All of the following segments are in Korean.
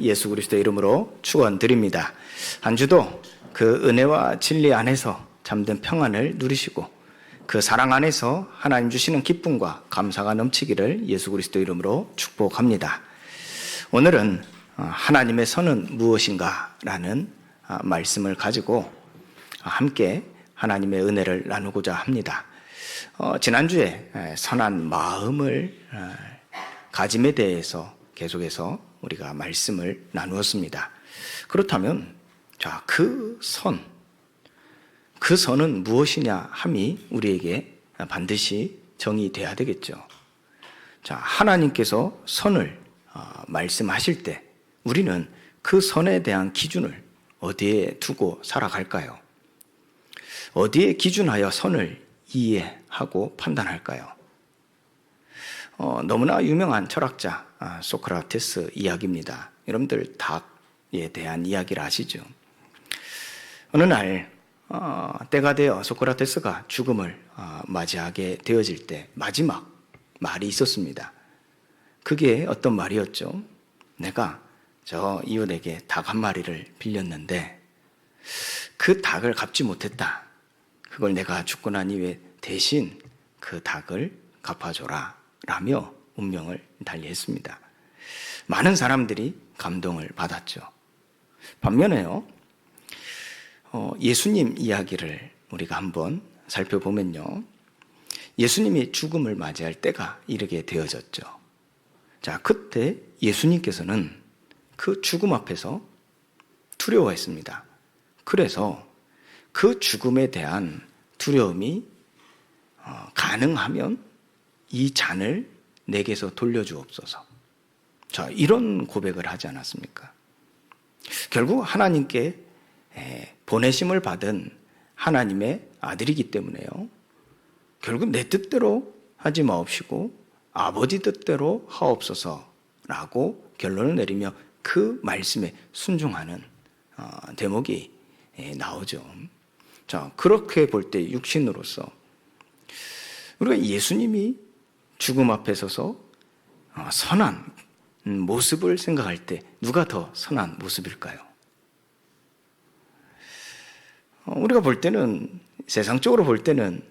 예수 그리스도의 이름으로 축원드립니다. 한 주도 그 은혜와 진리 안에서 잠든 평안을 누리시고 그 사랑 안에서 하나님 주시는 기쁨과 감사가 넘치기를 예수 그리스도의 이름으로 축복합니다. 오늘은 하나님의 선은 무엇인가 라는 말씀을 가지고 함께 하나님의 은혜를 나누고자 합니다. 지난주에 선한 마음을 가짐에 대해서 계속해서 우리가 말씀을 나누었습니다. 그렇다면 그 선은 무엇이냐 함이 우리에게 반드시 정의돼야 되겠죠. 하나님께서 선을 말씀하실 때 우리는 그 선에 대한 기준을 어디에 두고 살아갈까요? 어디에 기준하여 선을 이해하고 판단할까요? 너무나 유명한 철학자 소크라테스 이야기입니다. 여러분들 닭에 대한 이야기를 아시죠? 어느 날 때가 되어 소크라테스가 죽음을 맞이하게 되어질 때 마지막 말이 있었습니다. 그게 어떤 말이었죠? 내가 저 이웃에게 닭 한 마리를 빌렸는데 그 닭을 갚지 못했다. 그걸 내가 죽고 난 이후에 대신 그 닭을 갚아줘라 라며 운명을 달리했습니다. 많은 사람들이 감동을 받았죠. 반면에요, 예수님 이야기를 우리가 한번 살펴보면요, 예수님이 죽음을 맞이할 때가 이르게 되어졌죠. 그때 예수님께서는 그 죽음 앞에서 두려워했습니다. 그래서 그 죽음에 대한 두려움이 가능하면 이 잔을 내게서 돌려주옵소서. 이런 고백을 하지 않았습니까? 결국 하나님께 보내심을 받은 하나님의 아들이기 때문에요. 결국 내 뜻대로 하지 마옵시고 아버지 뜻대로 하옵소서라고 결론을 내리며 그 말씀에 순종하는 대목이 나오죠. 그렇게 볼 때 육신으로서 우리가 예수님이 죽음 앞에 서서 선한 모습을 생각할 때 누가 더 선한 모습일까요? 우리가 볼 때는, 세상적으로 볼 때는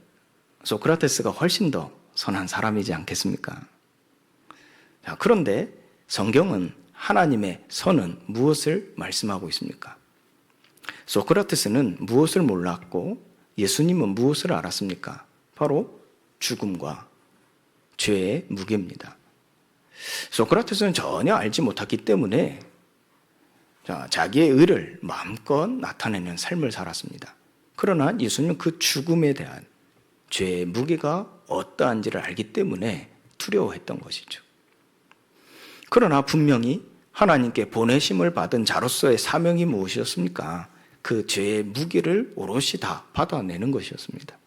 소크라테스가 훨씬 더 선한 사람이지 않겠습니까? 그런데 성경은 하나님의 선은 무엇을 말씀하고 있습니까? 소크라테스는 무엇을 몰랐고 예수님은 무엇을 알았습니까? 바로 죽음과 죄의 무게입니다. 소크라테스는 전혀 알지 못했기 때문에 자기의 의를 마음껏 나타내는 삶을 살았습니다. 그러나 예수님은 그 죽음에 대한 죄의 무게가 어떠한지를 알기 때문에 두려워했던 것이죠. 그러나 분명히 하나님께 보내심을 받은 자로서의 사명이 무엇이었습니까? 그 죄의 무게를 오롯이 다 받아내는 것이었습니다.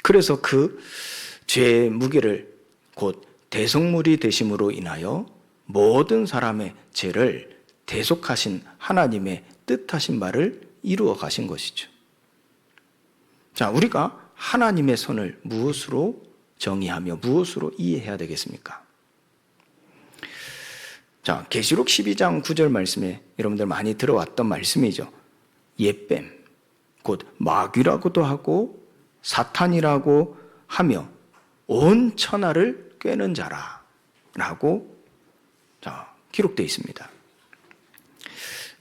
그래서 그 죄의 무게를 곧 대속물이 되심으로 인하여 모든 사람의 죄를 대속하신 하나님의 뜻하신 바를 이루어 가신 것이죠. 우리가 하나님의 선을 무엇으로 정의하며 무엇으로 이해해야 되겠습니까? 계시록 12장 9절 말씀에 여러분들 많이 들어왔던 말씀이죠. 옛뱀, 곧 마귀라고도 하고 사탄이라고 하며 온 천하를 꿰는 자라 라고 기록되어 있습니다.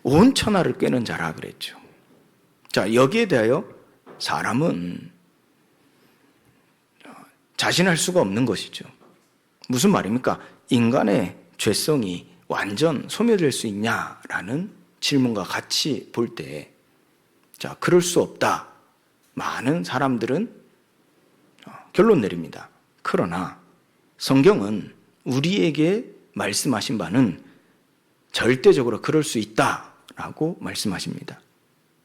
온 천하를 꿰는 자라 그랬죠. 여기에 대하여 사람은 자신할 수가 없는 것이죠. 무슨 말입니까? 인간의 죄성이 완전 소멸될 수 있냐라는 질문과 같이 볼 때, 그럴 수 없다. 많은 사람들은 결론 내립니다. 그러나 성경은 우리에게 말씀하신 바는 절대적으로 그럴 수 있다라고 말씀하십니다.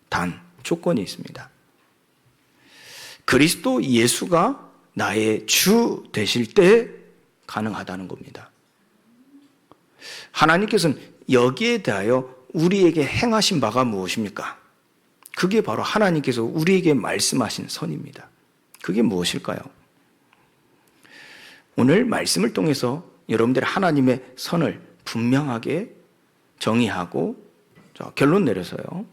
단 조건이 있습니다. 그리스도 예수가 나의 주 되실 때 가능하다는 겁니다. 하나님께서는 여기에 대하여 우리에게 행하신 바가 무엇입니까? 그게 바로 하나님께서 우리에게 말씀하신 선입니다. 그게 무엇일까요? 오늘 말씀을 통해서 여러분들이 하나님의 선을 분명하게 정의하고 결론 내려서요.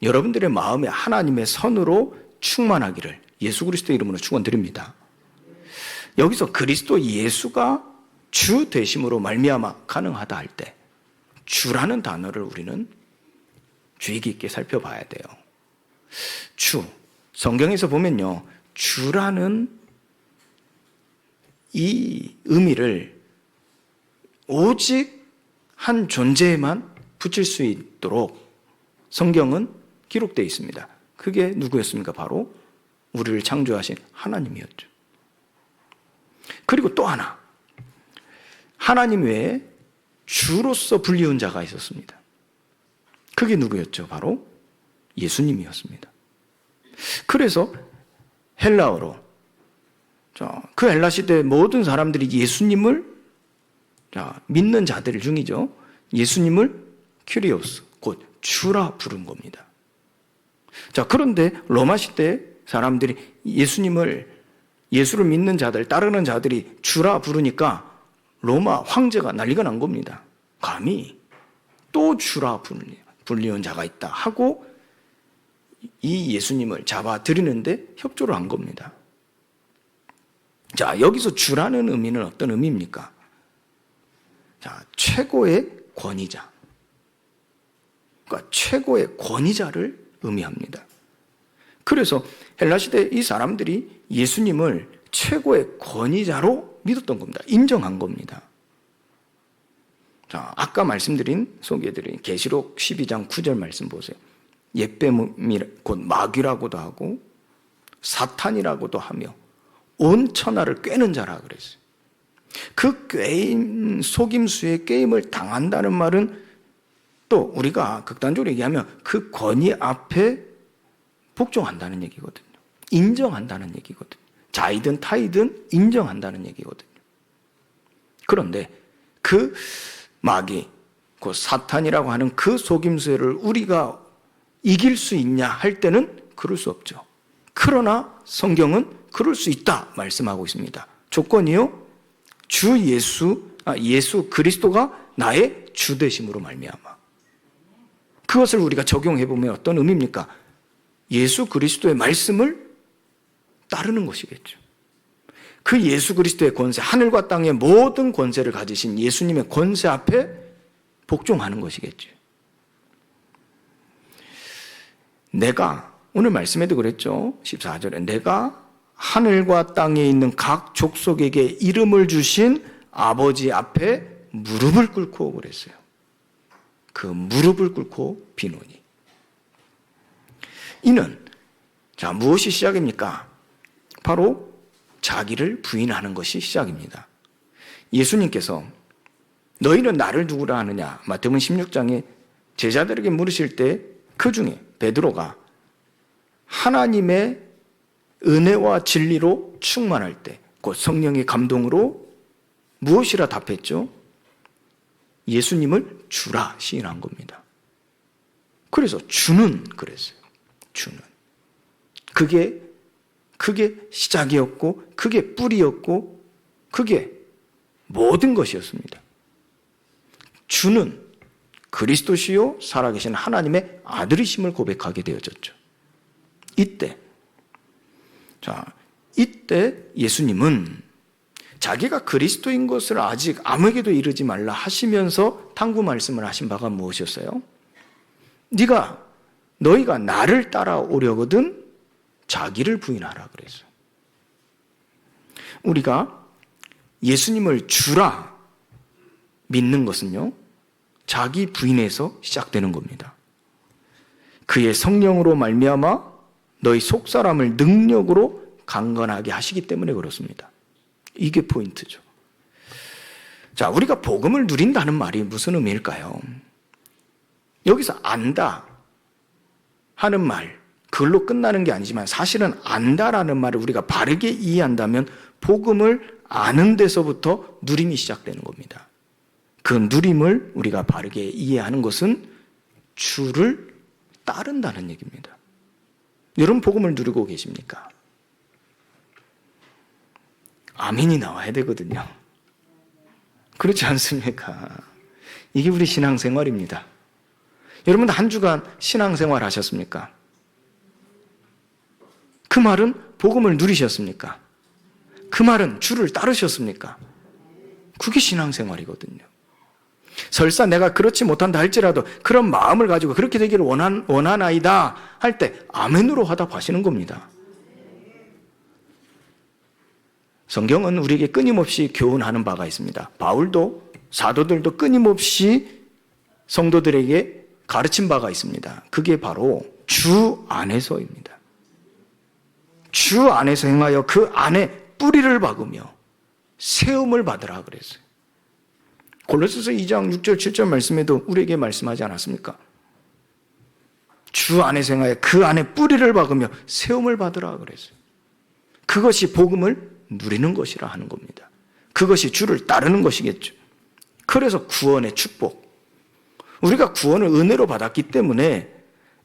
여러분들의 마음에 하나님의 선으로 충만하기를 예수 그리스도의 이름으로 축원드립니다. 여기서 그리스도 예수가 주 되심으로 말미암아 가능하다 할 때 주라는 단어를 우리는 주의 깊게 살펴봐야 돼요. 주, 성경에서 보면요, 주라는 이 의미를 오직 한 존재에만 붙일 수 있도록 성경은 기록되어 있습니다. 그게 누구였습니까? 바로 우리를 창조하신 하나님이었죠. 그리고 또 하나, 하나님 외에 주로서 불리운 자가 있었습니다. 그게 누구였죠? 바로 예수님이었습니다. 그래서 헬라어로 그 헬라 시대 모든 사람들이 예수님을 믿는 자들 중이죠. 예수님을 큐리오스, 곧 주라 부른 겁니다. 그런데 로마 시대 사람들이 예수를 믿는 자들, 따르는 자들이 주라 부르니까 로마 황제가 난리가 난 겁니다. 감히 또 주라 불리운 자가 있다 하고 이 예수님을 잡아들이는데 협조를 한 겁니다. 여기서 주라는 의미는 어떤 의미입니까? 최고의 권위자. 그러니까 최고의 권위자를 의미합니다. 그래서 헬라시대 이 사람들이 예수님을 최고의 권위자로 믿었던 겁니다. 인정한 겁니다. 아까 소개해드린 계시록 12장 9절 말씀 보세요. 옛뱀이 곧 마귀라고도 하고 사탄이라고도 하며 온 천하를 꿰는 자라 그랬어요. 그 속임수의 게임을 당한다는 말은 또 우리가 극단적으로 얘기하면 그 권위 앞에 복종한다는 얘기거든요. 인정한다는 얘기거든요. 자이든 타이든 인정한다는 얘기거든요. 그런데 그 마귀, 그 사탄이라고 하는 그 속임수를 우리가 이길 수 있냐 할 때는 그럴 수 없죠. 그러나 성경은 그럴 수 있다 말씀하고 있습니다. 조건이요, 예수 그리스도가 나의 주 되심으로 말미암아. 그것을 우리가 적용해 보면 어떤 의미입니까? 예수 그리스도의 말씀을 따르는 것이겠죠. 그 예수 그리스도의 권세, 하늘과 땅의 모든 권세를 가지신 예수님의 권세 앞에 복종하는 것이겠죠. 내가 오늘 말씀에도 그랬죠. 14절에 내가 하늘과 땅에 있는 각 족속에게 이름을 주신 아버지 앞에 무릎을 꿇고 그랬어요. 그 무릎을 꿇고 비노니. 이는 무엇이 시작입니까? 바로 자기를 부인하는 것이 시작입니다. 예수님께서 너희는 나를 누구라 하느냐? 마태복음 16장에 제자들에게 물으실 때 그 중에 베드로가 하나님의 은혜와 진리로 충만할 때, 곧 성령의 감동으로 무엇이라 답했죠? 예수님을 주라 시인한 겁니다. 그래서 주는 그랬어요. 주는. 그게 시작이었고, 그게 뿌리였고, 그게 모든 것이었습니다. 주는 그리스도시요 살아계신 하나님의 아들이심을 고백하게 되어졌죠. 이때 예수님은 자기가 그리스도인 것을 아직 아무에게도 이르지 말라 하시면서 당부 말씀을 하신 바가 무엇이었어요? 너희가 나를 따라오려거든 자기를 부인하라 그랬어요. 우리가 예수님을 주라 믿는 것은요, 자기 부인에서 시작되는 겁니다. 그의 성령으로 말미암아 너희 속사람을 능력으로 강건하게 하시기 때문에 그렇습니다. 이게 포인트죠. 우리가 복음을 누린다는 말이 무슨 의미일까요? 여기서 안다 하는 말, 그걸로 끝나는 게 아니지만 사실은 안다라는 말을 우리가 바르게 이해한다면 복음을 아는 데서부터 누림이 시작되는 겁니다. 그 누림을 우리가 바르게 이해하는 것은 주를 따른다는 얘기입니다. 여러분 복음을 누리고 계십니까? 아멘이 나와야 되거든요. 그렇지 않습니까? 이게 우리 신앙생활입니다. 여러분 한 주간 신앙생활 하셨습니까? 그 말은 복음을 누리셨습니까? 그 말은 주를 따르셨습니까? 그게 신앙생활이거든요. 설사 내가 그렇지 못한다 할지라도 그런 마음을 가지고 그렇게 되기를 원하나이다 할 때 아멘으로 화답하시는 겁니다. 성경은 우리에게 끊임없이 교훈하는 바가 있습니다. 바울도 사도들도 끊임없이 성도들에게 가르친 바가 있습니다. 그게 바로 주 안에서입니다. 주 안에서 행하여 그 안에 뿌리를 박으며 세움을 받으라 그랬어요. 골로새서 2장 6절 7절 말씀에도 우리에게 말씀하지 않았습니까? 주 안에서 행하여 그 안에 뿌리를 박으며 세움을 받으라 그랬어요. 그것이 복음을 누리는 것이라 하는 겁니다. 그것이 주를 따르는 것이겠죠. 그래서 구원의 축복. 우리가 구원을 은혜로 받았기 때문에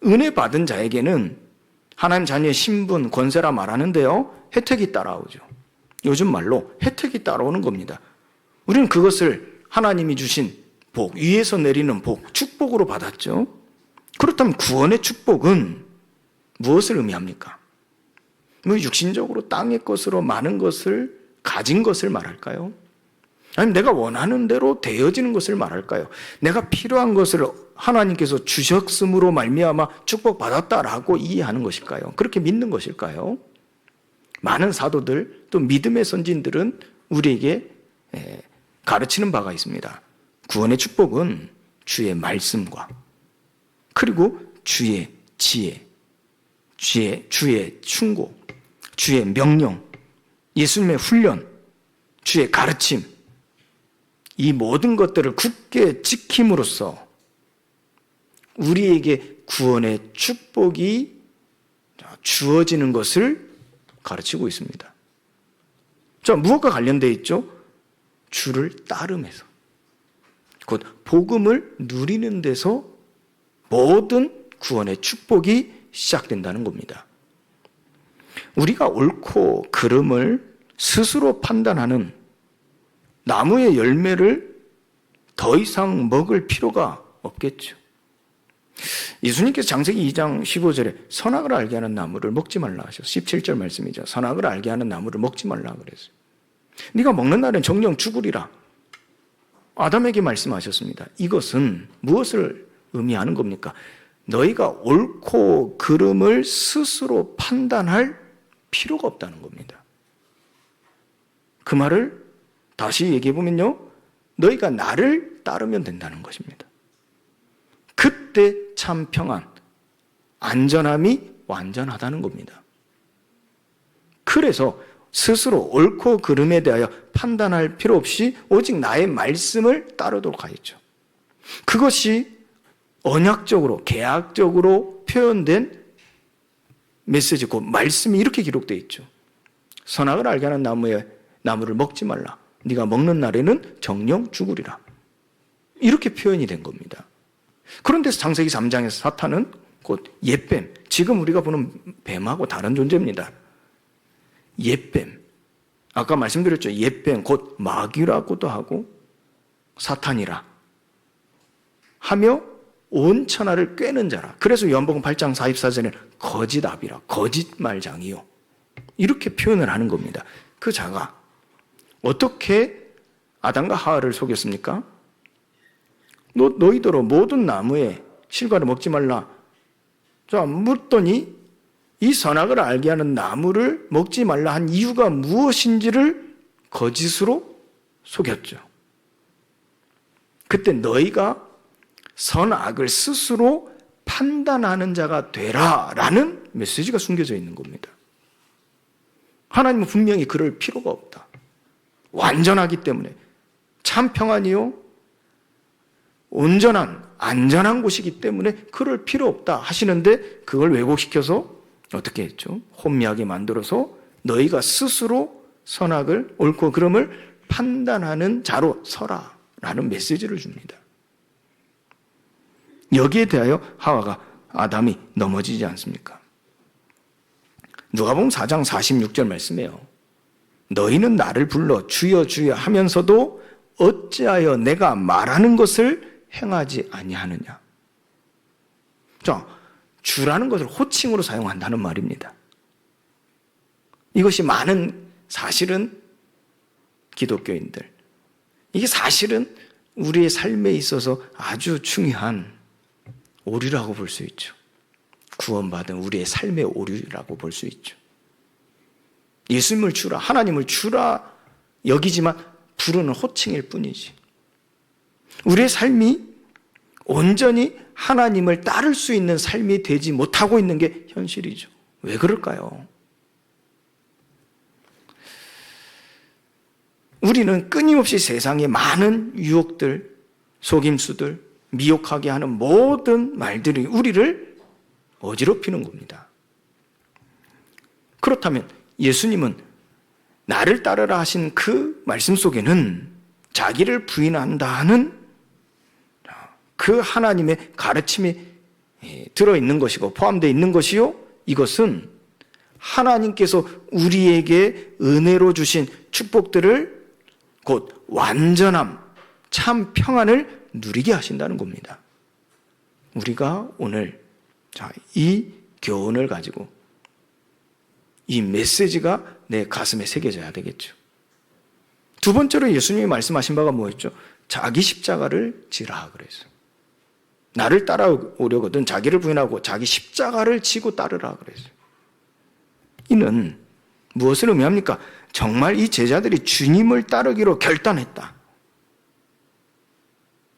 은혜 받은 자에게는 하나님 자녀의 신분, 권세라 말하는데요. 혜택이 따라오죠. 요즘 말로 혜택이 따라오는 겁니다. 우리는 그것을 하나님이 주신 복, 위에서 내리는 복, 축복으로 받았죠. 그렇다면 구원의 축복은 무엇을 의미합니까? 뭐 육신적으로 땅의 것으로 많은 것을 가진 것을 말할까요? 아니면 내가 원하는 대로 되어지는 것을 말할까요? 내가 필요한 것을 하나님께서 주셨음으로 말미암아 축복받았다라고 이해하는 것일까요? 그렇게 믿는 것일까요? 많은 사도들 또 믿음의 선진들은 우리에게 가르치는 바가 있습니다. 구원의 축복은 주의 말씀과 그리고 주의 지혜, 주의 충고, 주의 명령, 예수님의 훈련, 주의 가르침, 이 모든 것들을 굳게 지킴으로써 우리에게 구원의 축복이 주어지는 것을 가르치고 있습니다. 자, 무엇과 관련되어 있죠? 주를 따름에서, 곧 복음을 누리는 데서 모든 구원의 축복이 시작된다는 겁니다. 우리가 옳고 그름을 스스로 판단하는 나무의 열매를 더 이상 먹을 필요가 없겠죠. 예수님께서 창세기 2장 15절에 선악을 알게 하는 나무를 먹지 말라 하셨어요. 17절 말씀이죠. 선악을 알게 하는 나무를 먹지 말라 그랬어요. 네가 먹는 날엔 정령 죽으리라. 아담에게 말씀하셨습니다. 이것은 무엇을 의미하는 겁니까? 너희가 옳고 그름을 스스로 판단할 필요가 없다는 겁니다. 그 말을 다시 얘기해보면요, 너희가 나를 따르면 된다는 것입니다. 그때 참 평안, 안전함이 완전하다는 겁니다. 그래서 스스로 옳고 그름에 대하여 판단할 필요 없이 오직 나의 말씀을 따르도록 하였죠. 그것이 언약적으로, 계약적으로 표현된 메시지, 그 말씀이 이렇게 기록되어 있죠. 선악을 알게 하는 나무를 먹지 말라. 네가 먹는 날에는 정령 죽으리라. 이렇게 표현이 된 겁니다. 그런데 창세기 3장에서 사탄은 곧 옛뱀, 지금 우리가 보는 뱀하고 다른 존재입니다. 옛뱀, 아까 말씀드렸죠. 옛뱀, 곧 마귀라고도 하고 사탄이라 하며 온 천하를 꿰는 자라. 그래서 요한복음 8장 44절에는 거짓아비라, 거짓말장이요, 이렇게 표현을 하는 겁니다. 그 자가 어떻게 아담과 하와를 속였습니까? 너희더러 모든 나무의 실과를 먹지 말라. 자, 묻더니 이 선악을 알게 하는 나무를 먹지 말라 한 이유가 무엇인지를 거짓으로 속였죠. 그때 너희가 선악을 스스로 판단하는 자가 되라라는 메시지가 숨겨져 있는 겁니다. 하나님은 분명히 그럴 필요가 없다. 완전하기 때문에 참 평안이요, 온전한 안전한 곳이기 때문에 그럴 필요 없다 하시는데, 그걸 왜곡시켜서 어떻게 했죠? 혼미하게 만들어서 너희가 스스로 선악을 옳고 그름을 판단하는 자로 서라 라는 메시지를 줍니다. 여기에 대하여 하와가, 아담이 넘어지지 않습니까? 누가복음 4장 46절 말씀이에요. 너희는 나를 불러 주여 주여 하면서도 어찌하여 내가 말하는 것을 행하지 아니하느냐. 자, 주라는 것을 호칭으로 사용한다는 말입니다. 이것이 많은 사실은 기독교인들, 이게 사실은 우리의 삶에 있어서 아주 중요한 오류라고 볼 수 있죠. 구원받은 우리의 삶의 오류라고 볼 수 있죠. 예수님을 주라, 하나님을 주라 여기지만 부르는 호칭일 뿐이지. 우리의 삶이 온전히 하나님을 따를 수 있는 삶이 되지 못하고 있는 게 현실이죠. 왜 그럴까요? 우리는 끊임없이 세상의 많은 유혹들, 속임수들, 미혹하게 하는 모든 말들이 우리를 어지럽히는 겁니다. 그렇다면 예수님은 나를 따르라 하신 그 말씀 속에는 자기를 부인한다는 그 하나님의 가르침이 들어있는 것이고 포함되어 있는 것이요, 이것은 하나님께서 우리에게 은혜로 주신 축복들을 곧 완전함, 참 평안을 누리게 하신다는 겁니다. 우리가 오늘 이 교훈을 가지고 이 메시지가 내 가슴에 새겨져야 되겠죠. 두 번째로 예수님이 말씀하신 바가 뭐였죠? 자기 십자가를 지라 그랬어요. 나를 따라오려거든 자기를 부인하고 자기 십자가를 지고 따르라 그랬어요. 이는 무엇을 의미합니까? 정말 이 제자들이 주님을 따르기로 결단했다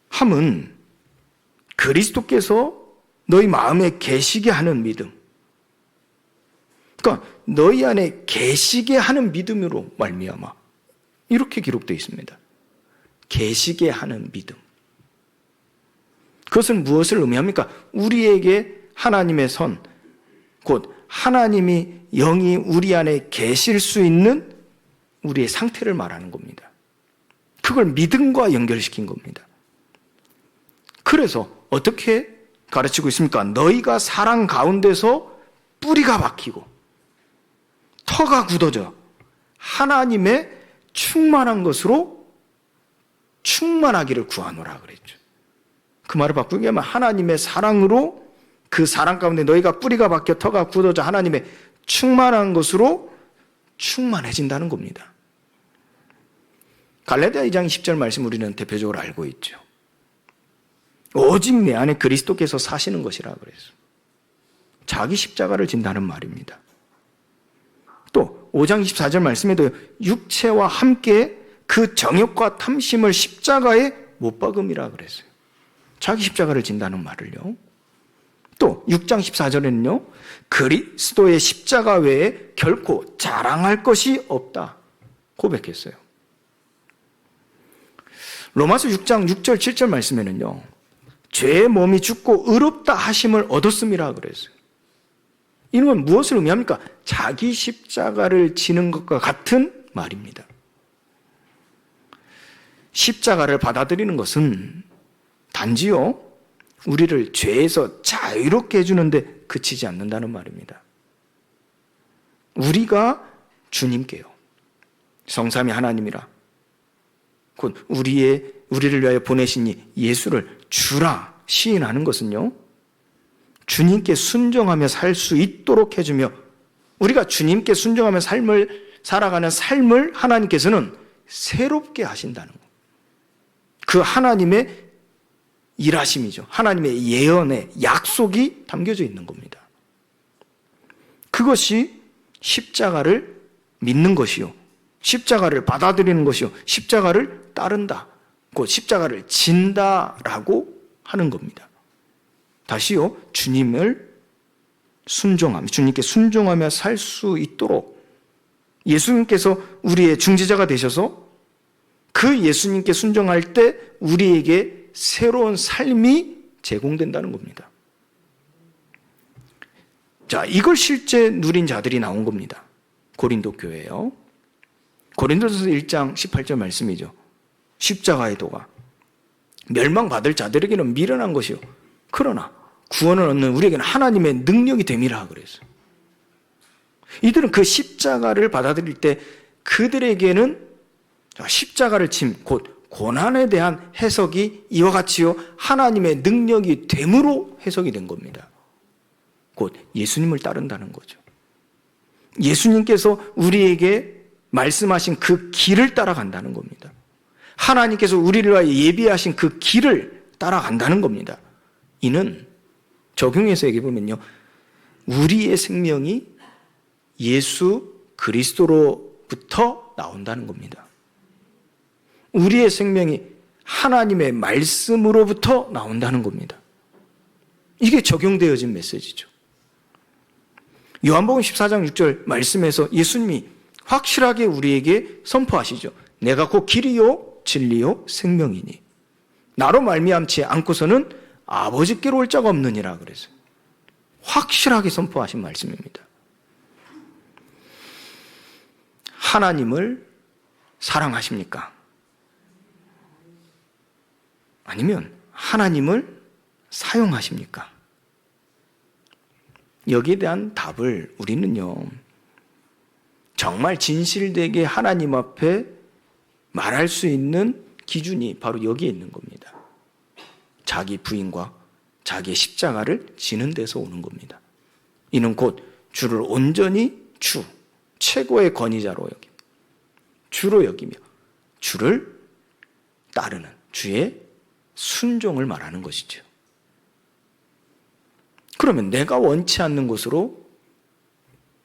함은 그리스도께서 너희 마음에 계시게 하는 믿음, 그러니까 너희 안에 계시게 하는 믿음으로 말미암아 이렇게 기록되어 있습니다. 계시게 하는 믿음. 그것은 무엇을 의미합니까? 우리에게 하나님의 선, 곧 하나님이 영이 우리 안에 계실 수 있는 우리의 상태를 말하는 겁니다. 그걸 믿음과 연결시킨 겁니다. 그래서 어떻게 가르치고 있습니까? 너희가 사랑 가운데서 뿌리가 박히고 터가 굳어져 하나님의 충만한 것으로 충만하기를 구하노라 그랬죠. 그 말을 바꾸게 하면 하나님의 사랑으로 그 사랑 가운데 너희가 뿌리가 박혀 터가 굳어져 하나님의 충만한 것으로 충만해진다는 겁니다. 갈라디아 2장 10절 말씀 우리는 대표적으로 알고 있죠. 오직 내 안에 그리스도께서 사시는 것이라 그랬어요. 자기 십자가를 진다는 말입니다. 또 5장 24절 말씀에도 육체와 함께 그 정욕과 탐심을 십자가에 못 박음이라 그랬어요. 자기 십자가를 진다는 말을요. 또 6장 14절에는요. 그리스도의 십자가 외에 결코 자랑할 것이 없다 고백했어요. 로마서 6장 6절 7절 말씀에는요. 죄의 몸이 죽고 의롭다 하심을 얻었음이라 그랬어요. 이는 무엇을 의미합니까? 자기 십자가를 지는 것과 같은 말입니다. 십자가를 받아들이는 것은 단지요, 우리를 죄에서 자유롭게 해주는데 그치지 않는다는 말입니다. 우리가 주님께요, 성삼위 하나님이라 곧 우리를 위하여 보내신 이 예수를 주라 시인하는 것은요, 주님께 순종하며 살 수 있도록 해주며 우리가 주님께 순종하며 살아가는 삶을 하나님께서는 새롭게 하신다는 것. 그 하나님의 일하심이죠. 하나님의 예언의 약속이 담겨져 있는 겁니다. 그것이 십자가를 믿는 것이요, 십자가를 받아들이는 것이요, 십자가를 따른다, 곧 십자가를 진다라고 하는 겁니다. 다시요, 주님께 순종하며 살 수 있도록 예수님께서 우리의 중재자가 되셔서 그 예수님께 순종할 때 우리에게 새로운 삶이 제공된다는 겁니다. 자, 이걸 실제 누린 자들이 나온 겁니다. 고린도 교회요. 고린도전서 1장 18절 말씀이죠. 십자가의 도가 멸망받을 자들에게는 미련한 것이요, 그러나 구원을 얻는 우리에게는 하나님의 능력이 됨이라 그랬어요. 이들은 그 십자가를 받아들일 때 그들에게는 십자가를 곧 고난에 대한 해석이 이와 같이요, 하나님의 능력이 됨으로 해석이 된 겁니다. 곧 예수님을 따른다는 거죠. 예수님께서 우리에게 말씀하신 그 길을 따라간다는 겁니다. 하나님께서 우리를 위하여 예비하신 그 길을 따라간다는 겁니다. 이는 적용해서 얘기해 보면요, 우리의 생명이 예수 그리스도로부터 나온다는 겁니다. 우리의 생명이 하나님의 말씀으로부터 나온다는 겁니다. 이게 적용되어진 메시지죠. 요한복음 14장 6절 말씀에서 예수님이 확실하게 우리에게 선포하시죠. 내가 곧 길이요 진리요 생명이니 나로 말미암지 않고서는 아버지께로 올 자가 없느니라 그랬어요. 확실하게 선포하신 말씀입니다. 하나님을 사랑하십니까? 아니면 하나님을 사용하십니까? 여기에 대한 답을 우리는요, 정말 진실되게 하나님 앞에 말할 수 있는 기준이 바로 여기에 있는 겁니다. 자기 부인과 자기의 십자가를 지는 데서 오는 겁니다. 이는 곧 주를 온전히 주, 최고의 권위자로 여기며 주로 여기며 주를 따르는 주의 순종을 말하는 것이죠. 그러면 내가 원치 않는 곳으로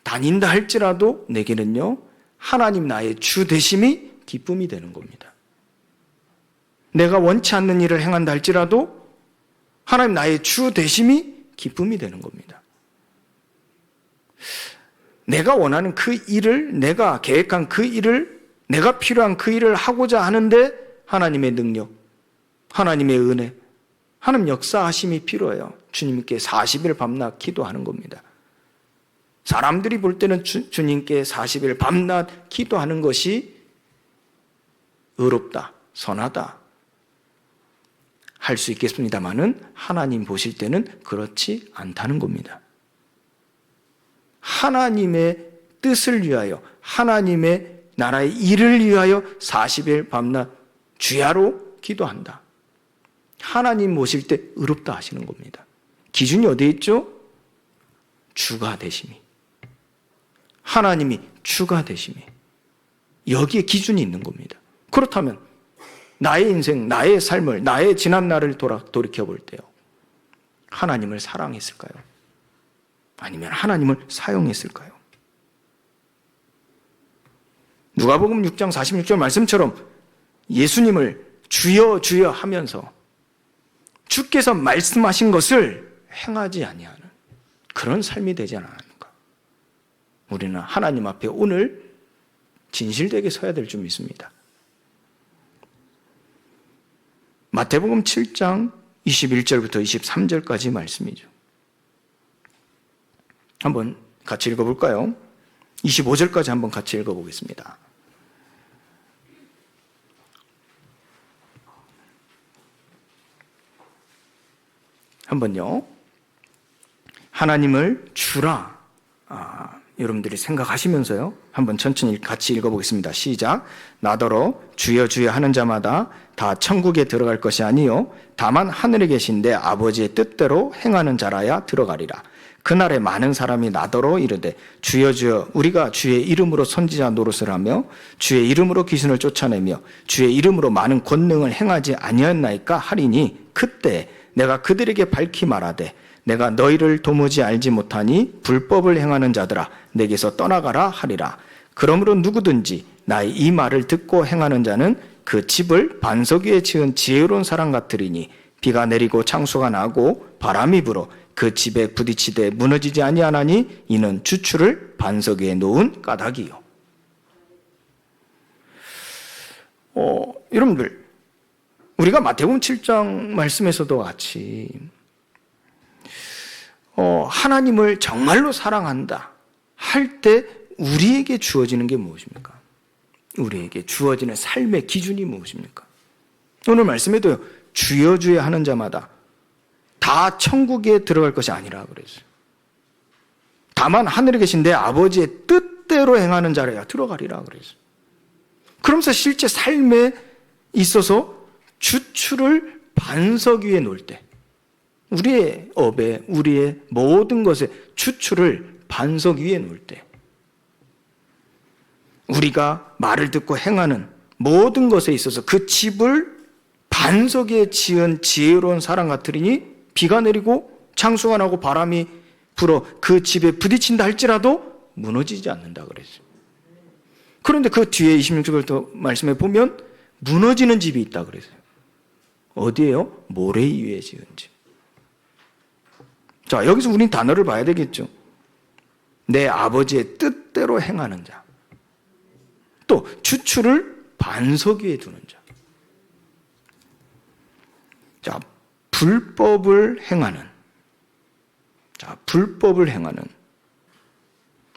다닌다 할지라도 내게는요, 하나님 나의 주 되심이 기쁨이 되는 겁니다. 내가 원치 않는 일을 행한다 할지라도 하나님 나의 주 되심이 기쁨이 되는 겁니다. 내가 원하는 그 일을, 내가 계획한 그 일을, 내가 필요한 그 일을 하고자 하는데 하나님의 능력, 하나님의 은혜, 하나님 역사하심이 필요해요. 주님께 40일 밤낮 기도하는 겁니다. 사람들이 볼 때는 주님께 40일 밤낮 기도하는 것이 의롭다, 선하다 할 수 있겠습니다만은 하나님 보실 때는 그렇지 않다는 겁니다. 하나님의 뜻을 위하여, 하나님의 나라의 일을 위하여 40일 밤낮 주야로 기도한다. 하나님 모실 때 의롭다 하시는 겁니다. 기준이 어디에 있죠? 주가 되심이. 하나님이 주가 되심이. 여기에 기준이 있는 겁니다. 그렇다면 나의 인생, 나의 삶을, 나의 지난 날을 돌이켜 볼 때요, 하나님을 사랑했을까요? 아니면 하나님을 사용했을까요? 누가복음 6장 46절 말씀처럼 예수님을 주여 주여 하면서 주께서 말씀하신 것을 행하지 아니하는 그런 삶이 되지 않습니까? 우리는 하나님 앞에 오늘 진실되게 서야 될 줄 믿습니다. 마태복음 7장 21절부터 23절까지 말씀이죠. 한번 같이 읽어볼까요? 25절까지 한번 같이 읽어보겠습니다. 한번요. 하나님을 주라. 여러분들이 생각하시면서요, 한번 천천히 같이 읽어보겠습니다. 시작. 나더러 주여 주여 하는 자마다 다 천국에 들어갈 것이 아니요 다만 하늘에 계신 내 아버지의 뜻대로 행하는 자라야 들어가리라. 그날에 많은 사람이 나더러 이르되 주여 주여 우리가 주의 이름으로 선지자 노릇을 하며 주의 이름으로 귀신을 쫓아내며 주의 이름으로 많은 권능을 행하지 아니었나이까 하리니 그때 내가 그들에게 밝히 말하되 내가 너희를 도무지 알지 못하니 불법을 행하는 자들아 내게서 떠나가라 하리라. 그러므로 누구든지 나의 이 말을 듣고 행하는 자는 그 집을 반석 위에 지은 지혜로운 사람 같으리니 비가 내리고 창수가 나고 바람이 불어 그 집에 부딪히되 무너지지 아니하나니 이는 주추를 반석 위에 놓은 까닭이요. 여러분들, 우리가 마태복음 7장 말씀에서도 같이 하나님을 정말로 사랑한다 할 때 우리에게 주어지는 게 무엇입니까? 우리에게 주어지는 삶의 기준이 무엇입니까? 오늘 말씀에도요, 주여 주여 하는 자마다 다 천국에 들어갈 것이 아니라 그랬어요. 다만 하늘에 계신 내 아버지의 뜻대로 행하는 자라야 들어가리라 그랬어요. 그러면서 실제 삶의 있어서 주추를 반석 위에 놓을 때, 우리의 업에, 우리의 모든 것에 주추를 반석 위에 놓을 때, 우리가 말을 듣고 행하는 모든 것에 있어서 그 집을 반석 위에 지은 지혜로운 사람 같으리니 비가 내리고 창수가 나고 바람이 불어 그 집에 부딪힌다 할지라도 무너지지 않는다 그랬어요. 그런데 그 뒤에 26절 말씀에 보면 무너지는 집이 있다 그랬어요. 어디예요? 모래 위에 지은 집. 자, 여기서 우린 단어를 봐야 되겠죠. 내 아버지의 뜻대로 행하는 자. 또 주추를 반석 위에 두는 자. 자, 불법을 행하는. 자, 불법을 행하는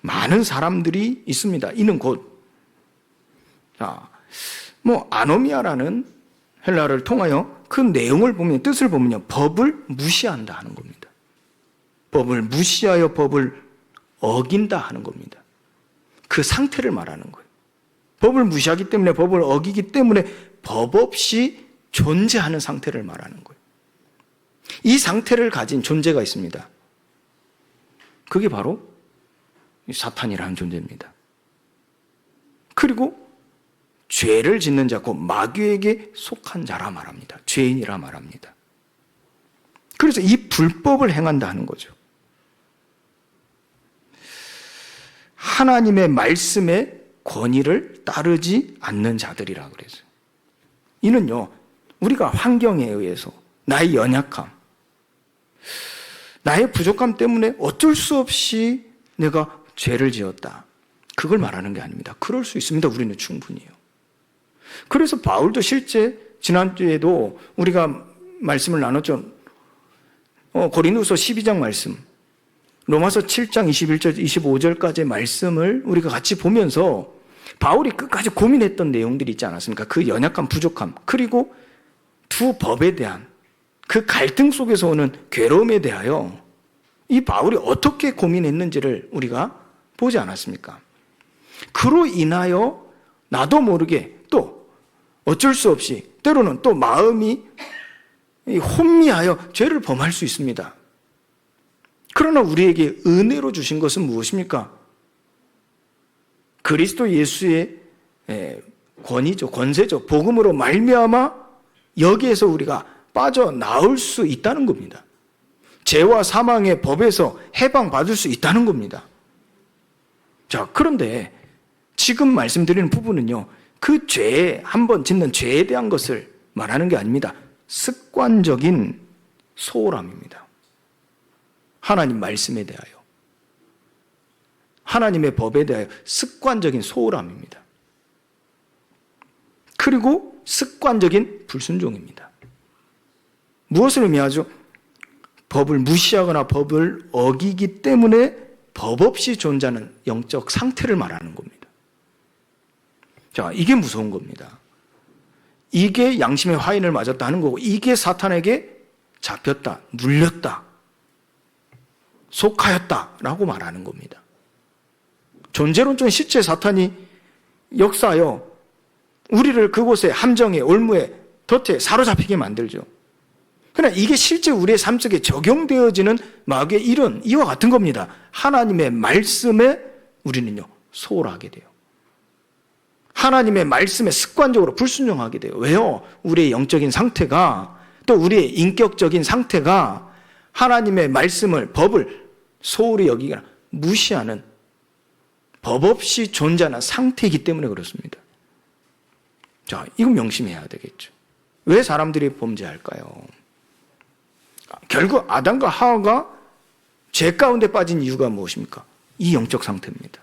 많은 사람들이 있습니다. 이는 곧, 자, 아노미아라는 헬라어를 통하여 그 내용을 보면, 뜻을 보면요, 법을 무시한다 하는 겁니다. 법을 무시하여 법을 어긴다 하는 겁니다. 그 상태를 말하는 거예요. 법을 무시하기 때문에, 법을 어기기 때문에 법 없이 존재하는 상태를 말하는 거예요. 이 상태를 가진 존재가 있습니다. 그게 바로 사탄이라는 존재입니다. 그리고 죄를 짓는 자, 곧 마귀에게 속한 자라 말합니다. 죄인이라 말합니다. 그래서 이 불법을 행한다 하는 거죠. 하나님의 말씀의 권위를 따르지 않는 자들이라 그랬어요. 이는요, 우리가 환경에 의해서 나의 연약함, 나의 부족함 때문에 어쩔 수 없이 내가 죄를 지었다, 그걸 말하는 게 아닙니다. 그럴 수 있습니다. 우리는 충분히요. 그래서 바울도 실제 지난주에도 우리가 말씀을 나눴죠. 고린도서 12장 말씀, 로마서 7장 21절 25절까지의 말씀을 우리가 같이 보면서 바울이 끝까지 고민했던 내용들이 있지 않았습니까? 그 연약함, 부족함, 그리고 두 법에 대한 그 갈등 속에서 오는 괴로움에 대하여 이 바울이 어떻게 고민했는지를 우리가 보지 않았습니까? 그로 인하여 나도 모르게 또 어쩔 수 없이 때로는 또 마음이 혼미하여 죄를 범할 수 있습니다. 그러나 우리에게 은혜로 주신 것은 무엇입니까? 그리스도 예수의 권위죠, 권세죠. 복음으로 말미암아 여기에서 우리가 빠져나올 수 있다는 겁니다. 죄와 사망의 법에서 해방받을 수 있다는 겁니다. 자, 그런데 지금 말씀드리는 부분은요, 그 죄에, 한번 짓는 죄에 대한 것을 말하는 게 아닙니다. 습관적인 소홀함입니다. 하나님 말씀에 대하여, 하나님의 법에 대하여 습관적인 소홀함입니다. 그리고 습관적인 불순종입니다. 무엇을 의미하죠? 법을 무시하거나 법을 어기기 때문에 법 없이 존재하는 영적 상태를 말하는 겁니다. 자, 이게 무서운 겁니다. 이게 양심의 화인을 맞았다 하는 거고, 이게 사탄에게 잡혔다, 눌렸다, 속하였다라고 말하는 겁니다. 존재론적인 실제 사탄이 역사하여 우리를 그곳에 함정에, 올무에, 덫에 사로잡히게 만들죠. 그러나 이게 실제 우리의 삶 속에 적용되어지는 마귀의 일은 이와 같은 겁니다. 하나님의 말씀에 우리는요, 소홀하게 돼요. 하나님의 말씀에 습관적으로 불순종하게 돼요. 왜요? 우리의 영적인 상태가, 또 우리의 인격적인 상태가 하나님의 말씀을, 법을 소홀히 여기거나 무시하는, 법 없이 존재하는 상태이기 때문에 그렇습니다. 자, 이거 명심해야 되겠죠. 왜 사람들이 범죄할까요? 결국 아담과 하와가 죄 가운데 빠진 이유가 무엇입니까? 이 영적 상태입니다.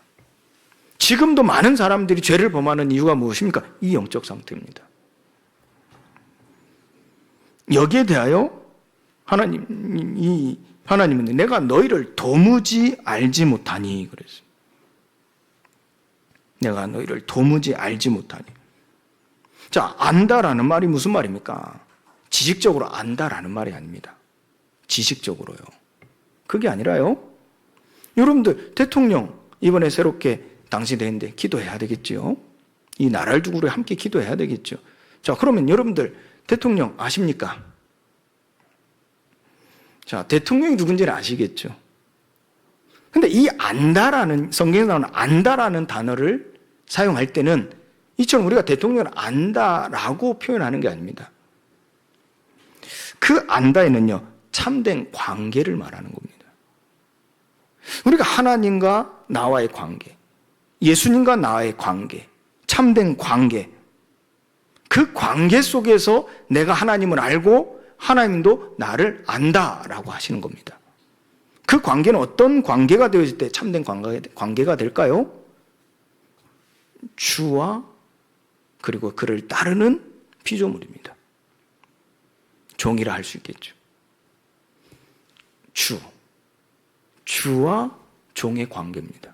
지금도 많은 사람들이 죄를 범하는 이유가 무엇입니까? 이 영적 상태입니다. 여기에 대하여 하나님은 내가 너희를 도무지 알지 못하니 그랬어요. 내가 너희를 도무지 알지 못하니. 자, 안다라는 말이 무슨 말입니까? 지식적으로 안다라는 말이 아닙니다. 지식적으로요. 그게 아니라요, 여러분들 대통령 이번에 새롭게 당시되는데 기도해야 되겠죠. 이 나라를 두고 우리 함께 기도해야 되겠죠. 자, 그러면 여러분들 대통령 아십니까? 자, 대통령이 누군지는 아시겠죠? 근데 이 안다라는, 성경에 나오는 안다라는 단어를 사용할 때는 이처럼 우리가 대통령을 안다라고 표현하는 게 아닙니다. 그 안다에는요, 참된 관계를 말하는 겁니다. 우리가 하나님과 나와의 관계, 예수님과 나와의 관계, 참된 관계, 그 관계 속에서 내가 하나님을 알고 하나님도 나를 안다라고 하시는 겁니다. 그 관계는 어떤 관계가 되어질 때 참된 관계가 될까요? 주와 그리고 그를 따르는 피조물입니다. 종이라 할 수 있겠죠. 주와 종의 관계입니다.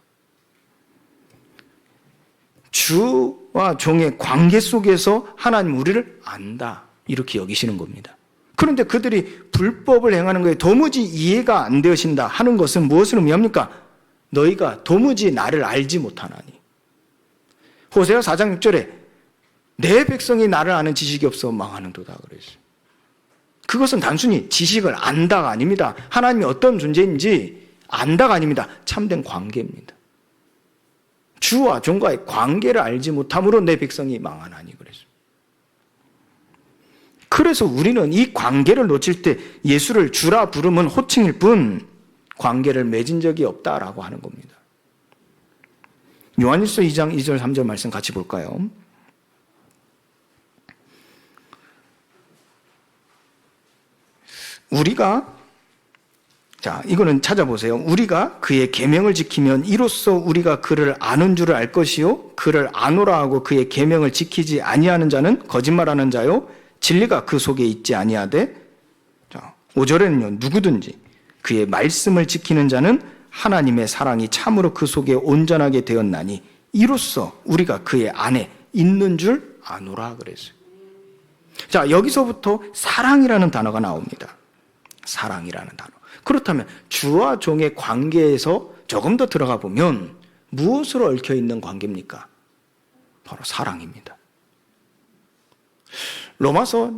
주와 종의 관계 속에서 하나님 우리를 안다, 이렇게 여기시는 겁니다. 그런데 그들이 불법을 행하는 것에 도무지 이해가 안 되어진다 하는 것은 무엇을 의미합니까? 너희가 도무지 나를 알지 못하나니. 호세아 4장 6절에 내 백성이 나를 아는 지식이 없어 망하는도다 그랬어요. 그것은 단순히 지식을 안다가 아닙니다. 하나님이 어떤 존재인지 안다가 아닙니다. 참된 관계입니다. 주와 종과의 관계를 알지 못함으로 내 백성이 망하나니 그랬어요. 그래서 우리는 이 관계를 놓칠 때 예수를 주라 부르면 호칭일 뿐 관계를 맺은 적이 없다라고 하는 겁니다. 요한일서 2장 2절 3절 말씀 같이 볼까요? 이거는 찾아보세요. 우리가 그의 계명을 지키면 이로써 우리가 그를 아는 줄을 알 것이요 그를 아노라 하고 그의 계명을 지키지 아니하는 자는 거짓말하는 자요 진리가 그 속에 있지 아니하되. 자, 5절에는요, 누구든지 그의 말씀을 지키는 자는 하나님의 사랑이 참으로 그 속에 온전하게 되었나니 이로써 우리가 그의 안에 있는 줄 아노라 그랬어요. 자, 여기서부터 사랑이라는 단어가 나옵니다. 사랑이라는 단어. 그렇다면 주와 종의 관계에서 조금 더 들어가 보면 무엇으로 얽혀 있는 관계입니까? 바로 사랑입니다. 로마서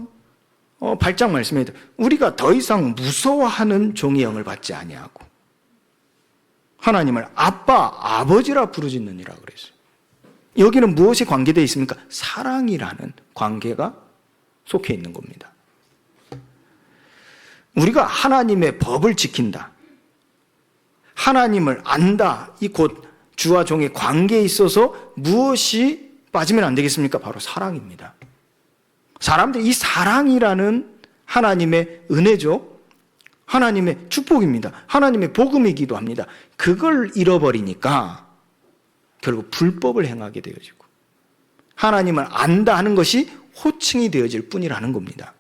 8장 말씀에 우리가 더 이상 무서워하는 종의 영을 받지 아니하고 하나님을 아빠, 아버지라 부르짖느니라 그랬어요. 여기는 무엇이 관계되어 있습니까? 사랑이라는 관계가 속해 있는 겁니다. 우리가 하나님의 법을 지킨다, 하나님을 안다, 이 곧 주와 종의 관계에 있어서 무엇이 빠지면 안 되겠습니까? 바로 사랑입니다. 사람들이 이 사랑이라는 하나님의 은혜죠. 하나님의 축복입니다. 하나님의 복음이기도 합니다. 그걸 잃어버리니까 결국 불법을 행하게 되어지고 하나님을 안다 하는 것이 호칭이 되어질 뿐이라는 겁니다.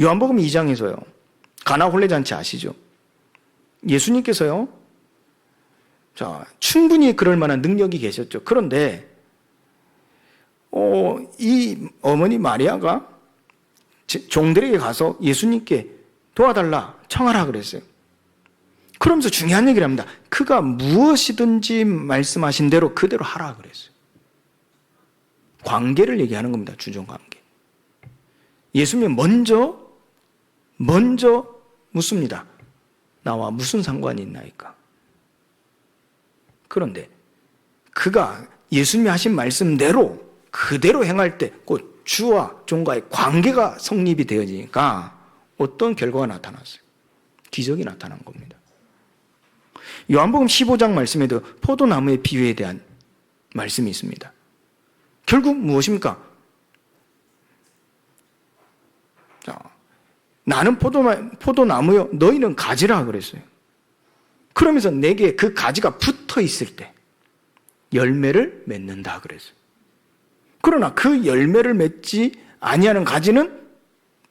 요한복음 2장에서요. 가나 혼례잔치 아시죠? 예수님께서요. 충분히 그럴 만한 능력이 계셨죠. 그런데 이 어머니 마리아가 종들에게 가서 예수님께 도와달라 청하라 그랬어요. 그러면서 중요한 얘기를 합니다. 그가 무엇이든지 말씀하신 대로 그대로 하라 그랬어요. 관계를 얘기하는 겁니다. 주종관계. 예수님이 먼저 묻습니다. 나와 무슨 상관이 있나이까? 그런데 그가 예수님이 하신 말씀대로 그대로 행할 때 곧 주와 종과의 관계가 성립이 되어지니까 어떤 결과가 나타났어요? 기적이 나타난 겁니다. 요한복음 15장 말씀에도 포도나무의 비유에 대한 말씀이 있습니다. 결국 무엇입니까? 나는 포도나무요, 너희는 가지라 그랬어요. 그러면서 내게 그 가지가 붙어 있을 때 열매를 맺는다 그랬어요. 그러나 그 열매를 맺지 아니하는 가지는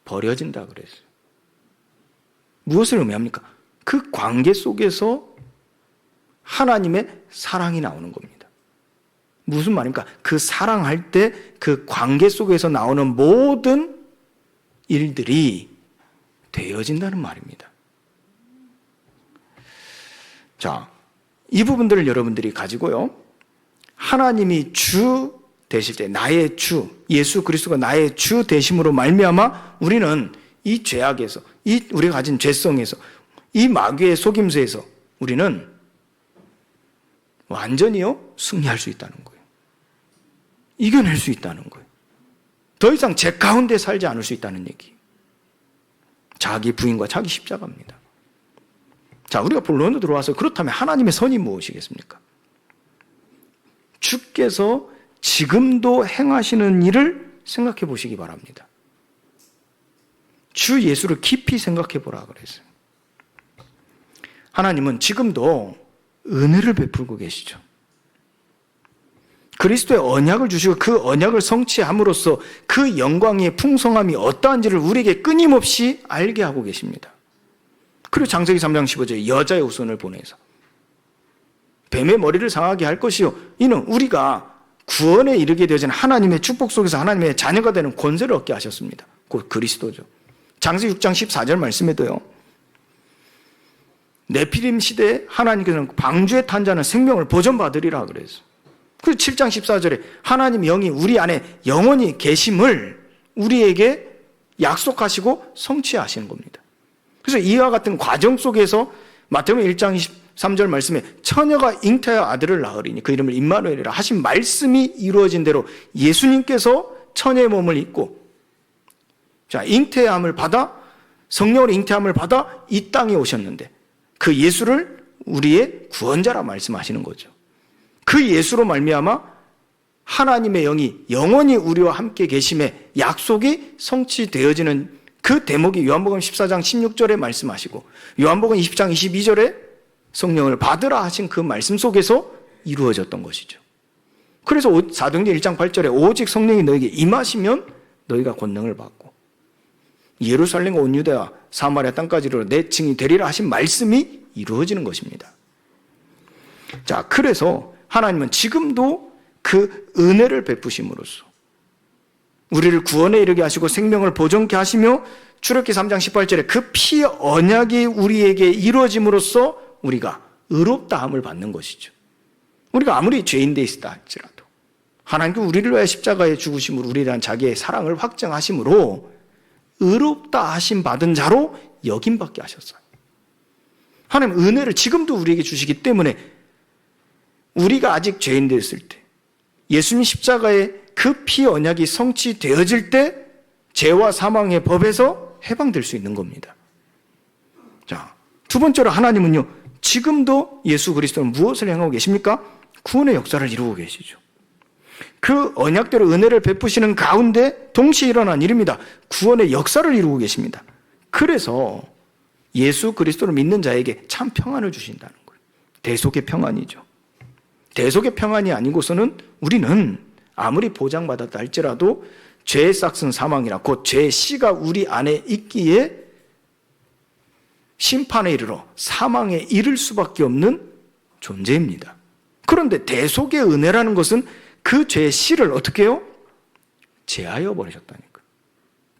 버려진다 그랬어요. 무엇을 의미합니까? 그 관계 속에서 하나님의 사랑이 나오는 겁니다. 무슨 말입니까? 그 사랑할 때 그 관계 속에서 나오는 모든 일들이 되어진다는 말입니다. 자, 이 부분들을 여러분들이 가지고요, 하나님이 주, 되실 때 나의 주 예수 그리스도가 나의 주 되심으로 말미암아 우리는 이 죄악에서 이 우리가 가진 죄성에서 이 마귀의 속임수에서 우리는 완전히요 승리할 수 있다는 거예요. 이겨낼 수 있다는 거예요. 더 이상 죄 가운데 살지 않을 수 있다는 얘기. 자기 부인과 자기 십자가입니다. 자, 우리가 본론으로 들어와서 그렇다면 하나님의 선이 무엇이겠습니까? 주께서 지금도 행하시는 일을 생각해 보시기 바랍니다. 주 예수를 깊이 생각해 보라 그랬어요. 하나님은 지금도 은혜를 베풀고 계시죠. 그리스도의 언약을 주시고 그 언약을 성취함으로써 그 영광의 풍성함이 어떠한지를 우리에게 끊임없이 알게 하고 계십니다. 그리고 창세기 3장 15절에 여자의 후손을 보내서 뱀의 머리를 상하게 할 것이요 이는 우리가 구원에 이르게 되어진 하나님의 축복 속에서 하나님의 자녀가 되는 권세를 얻게 하셨습니다. 곧 그리스도죠. 창세기 6장 14절 말씀에도요 네피림 시대에 하나님께서는 방주에 탄 자는 생명을 보존받으리라 그랬어요. 그리고 7장 14절에 하나님 영이 우리 안에 영원히 계심을 우리에게 약속하시고 성취하시는 겁니다. 그래서 이와 같은 과정 속에서 마태복음 1장 23절 말씀에 처녀가 잉태하여 아들을 낳으리니 그 이름을 임마누엘이라 하신 말씀이 이루어진 대로 예수님께서 처녀의 몸을 입고 자 잉태함을 받아 성령으로 잉태함을 받아 이 땅에 오셨는데 그 예수를 우리의 구원자라 말씀하시는 거죠. 그 예수로 말미암아 하나님의 영이 영원히 우리와 함께 계심의 약속이 성취되어지는 그 대목이 요한복음 14장 16절에 말씀하시고 요한복음 20장 22절에 성령을 받으라 하신 그 말씀 속에서 이루어졌던 것이죠. 그래서 사도행전 1장 8절에 오직 성령이 너에게 임하시면 너희가 권능을 받고 예루살렘과 온 유대와 사마리아 땅까지로 내 증인이 되리라 하신 말씀이 이루어지는 것입니다. 자, 그래서 하나님은 지금도 그 은혜를 베푸심으로써 우리를 구원에 이르게 하시고 생명을 보존케 하시며 출애굽기 3장 18절에 그 피의 언약이 우리에게 이루어짐으로써 우리가 의롭다함을 받는 것이죠. 우리가 아무리 죄인 돼 있다 할지라도 하나님께 우리를 위하여 십자가에 죽으심으로 우리에 대한 자기의 사랑을 확증하심으로 의롭다 하심 받은 자로 여김받게 하셨어요. 하나님 은혜를 지금도 우리에게 주시기 때문에 우리가 아직 죄인 되었을 때 예수님 십자가의 그 피 언약이 성취되어질 때 죄와 사망의 법에서 해방될 수 있는 겁니다. 자, 두 번째로 하나님은요 지금도 예수 그리스도는 무엇을 행하고 계십니까? 구원의 역사를 이루고 계시죠. 그 언약대로 은혜를 베푸시는 가운데 동시에 일어난 일입니다. 구원의 역사를 이루고 계십니다. 그래서 예수 그리스도를 믿는 자에게 참 평안을 주신다는 거예요. 대속의 평안이죠. 대속의 평안이 아니고서는 우리는 아무리 보장받았다 할지라도 죄의 싹슨 사망이라 곧 죄의 씨가 우리 안에 있기에 심판에 이르러 사망에 이를 수밖에 없는 존재입니다. 그런데 대속의 은혜라는 것은 그 죄의 씨를 어떻게 해요? 제하여 버리셨다니까요.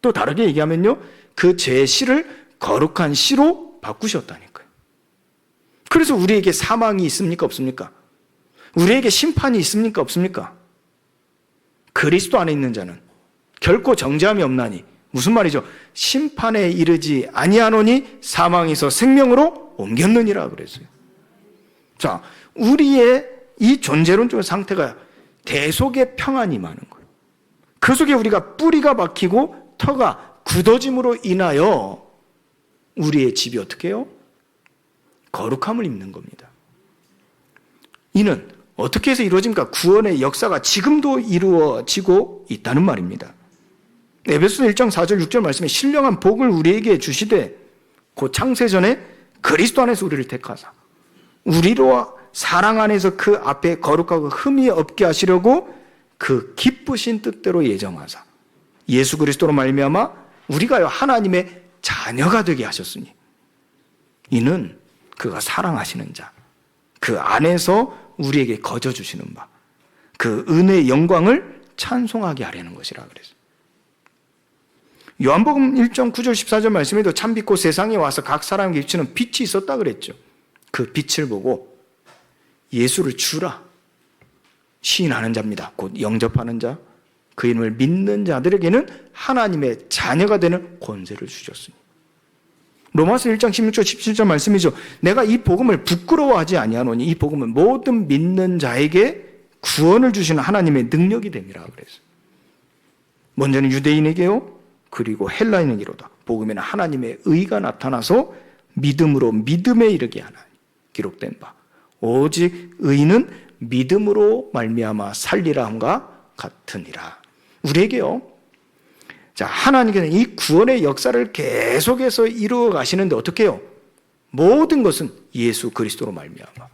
또 다르게 얘기하면요, 그 죄의 씨를 거룩한 씨로 바꾸셨다니까요. 그래서 우리에게 사망이 있습니까? 없습니까? 우리에게 심판이 있습니까? 없습니까? 그리스도 안에 있는 자는 결코 정죄함이 없나니 무슨 말이죠? 심판에 이르지 아니하노니 사망에서 생명으로 옮겼느니라 그랬어요. 자, 우리의 이 존재론적인 상태가 대속의 평안이 많은 거예요. 그 속에 우리가 뿌리가 박히고 터가 굳어짐으로 인하여 우리의 집이 어떻게 해요? 거룩함을 입는 겁니다. 이는 어떻게 해서 이루어집니까? 구원의 역사가 지금도 이루어지고 있다는 말입니다. 에베소서 1장 4절 6절 말씀에 신령한 복을 우리에게 주시되 곧 창세전에 그리스도 안에서 우리를 택하사 우리로 사랑 안에서 그 앞에 거룩하고 흠이 없게 하시려고 그 기쁘신 뜻대로 예정하사 예수 그리스도로 말미암아 우리가 하나님의 자녀가 되게 하셨으니 이는 그가 사랑하시는 자 그 안에서 우리에게 거저 주시는 바 그 은혜의 영광을 찬송하게 하려는 것이라 그랬어요. 요한복음 1장 9절 14절 말씀에도 참 빛 곧 세상에 와서 각 사람에게 비추는 빛이 있었다 그랬죠. 그 빛을 보고 예수를 주라 시인하는 자입니다. 곧 영접하는 자, 그 이름을 믿는 자들에게는 하나님의 자녀가 되는 권세를 주셨으니. 로마서 1장 16절 17절 말씀이죠. 내가 이 복음을 부끄러워하지 아니하노니 이 복음은 모든 믿는 자에게 구원을 주시는 하나님의 능력이 됨이라 그랬어요. 먼저는 유대인에게요, 그리고 헬라인에게로다. 복음에는 하나님의 의가 나타나서 믿음으로 믿음에 이르게 하나니 기록된 바 오직 의는 믿음으로 말미암아 살리라 함과 같으니라. 우리에게요, 자, 하나님께서는 이 구원의 역사를 계속해서 이루어 가시는데 어떻게 해요? 모든 것은 예수 그리스도로 말미암아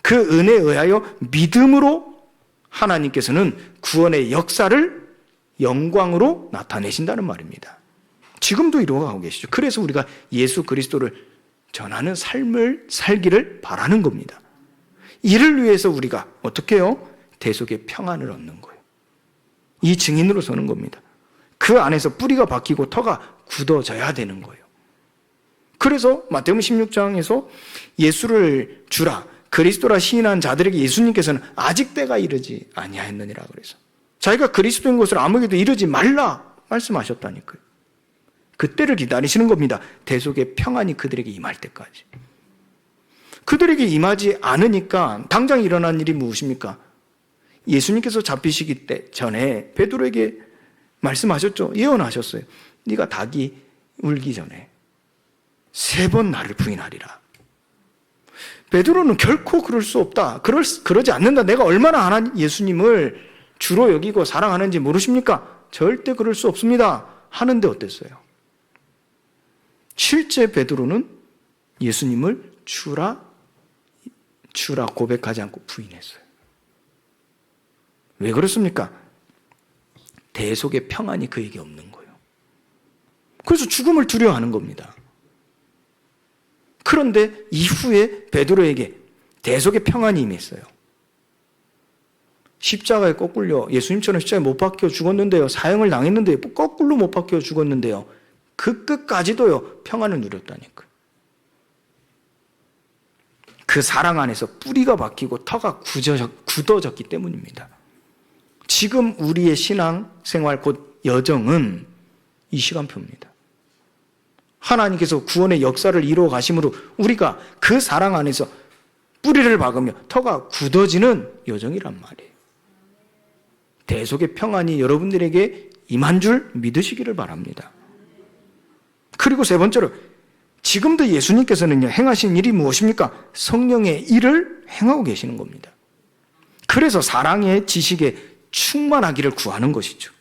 그 은혜에 의하여 믿음으로 하나님께서는 구원의 역사를 영광으로 나타내신다는 말입니다. 지금도 이루어가고 계시죠. 그래서 우리가 예수 그리스도를 전하는 삶을 살기를 바라는 겁니다. 이를 위해서 우리가 어떻게 해요? 대속의 평안을 얻는 거예요. 이 증인으로 서는 겁니다. 그 안에서 뿌리가 박히고 터가 굳어져야 되는 거예요. 그래서 마태복음 16장에서 예수를 주라 그리스도라 시인한 자들에게 예수님께서는 아직 때가 이르지 아니하였느니라 그래서 자기가 그리스도인 것을 아무에게도 이르지 말라 말씀하셨다니까요. 그때를 기다리시는 겁니다. 대속의 평안이 그들에게 임할 때까지. 그들에게 임하지 않으니까 당장 일어난 일이 무엇입니까? 예수님께서 잡히시기 때 전에 베드로에게 말씀하셨죠. 예언하셨어요. 네가 닭이 울기 전에 3번 나를 부인하리라. 베드로는 결코 그럴 수 없다. 그러지 않는다. 내가 얼마나 하나님 예수님을 주로 여기고 사랑하는지 모르십니까? 절대 그럴 수 없습니다. 하는데 어땠어요? 실제 베드로는 예수님을 주라 고백하지 않고 부인했어요. 왜 그렇습니까? 대속의 평안이 그에게 없는 거예요. 그래서 죽음을 두려워하는 겁니다. 그런데 이후에 베드로에게 대속의 평안이 임했어요. 십자가에 거꾸려 예수님처럼 십자가에 못 박혀 죽었는데요. 사형을 당했는데요. 거꾸로 못 박혀 죽었는데요. 그 끝까지도요. 평안을 누렸다니까요. 그 사랑 안에서 뿌리가 박히고 터가 굳어졌기 때문입니다. 지금 우리의 신앙생활 곧 여정은 이 시간표입니다. 하나님께서 구원의 역사를 이루어 가심으로 우리가 그 사랑 안에서 뿌리를 박으며 터가 굳어지는 여정이란 말이에요. 대속의 평안이 여러분들에게 임한 줄 믿으시기를 바랍니다. 그리고 세 번째로 지금도 예수님께서는요, 행하신 일이 무엇입니까? 성령의 일을 행하고 계시는 겁니다. 그래서 사랑의 지식에 충만하기를 구하는 것이죠.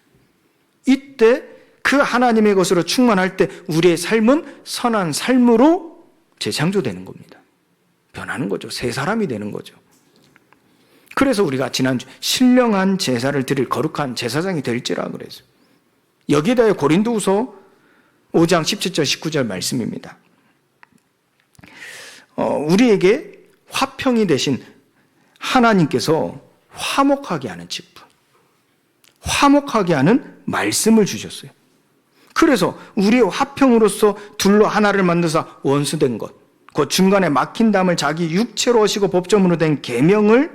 이때 그 하나님의 것으로 충만할 때 우리의 삶은 선한 삶으로 재창조되는 겁니다. 변하는 거죠. 새 사람이 되는 거죠. 그래서 우리가 지난주 신령한 제사를 드릴 거룩한 제사장이 될지라 그랬어요. 여기에 대해 고린도후서 5장 17절 19절 말씀입니다. 우리에게 화평이 되신 하나님께서 화목하게 하는 직분, 화목하게 하는 말씀을 주셨어요. 그래서 우리의 화평으로서 둘로 하나를 만드사 원수된 것, 그 중간에 막힌 담을 자기 육체로 하시고 법정으로 된 계명의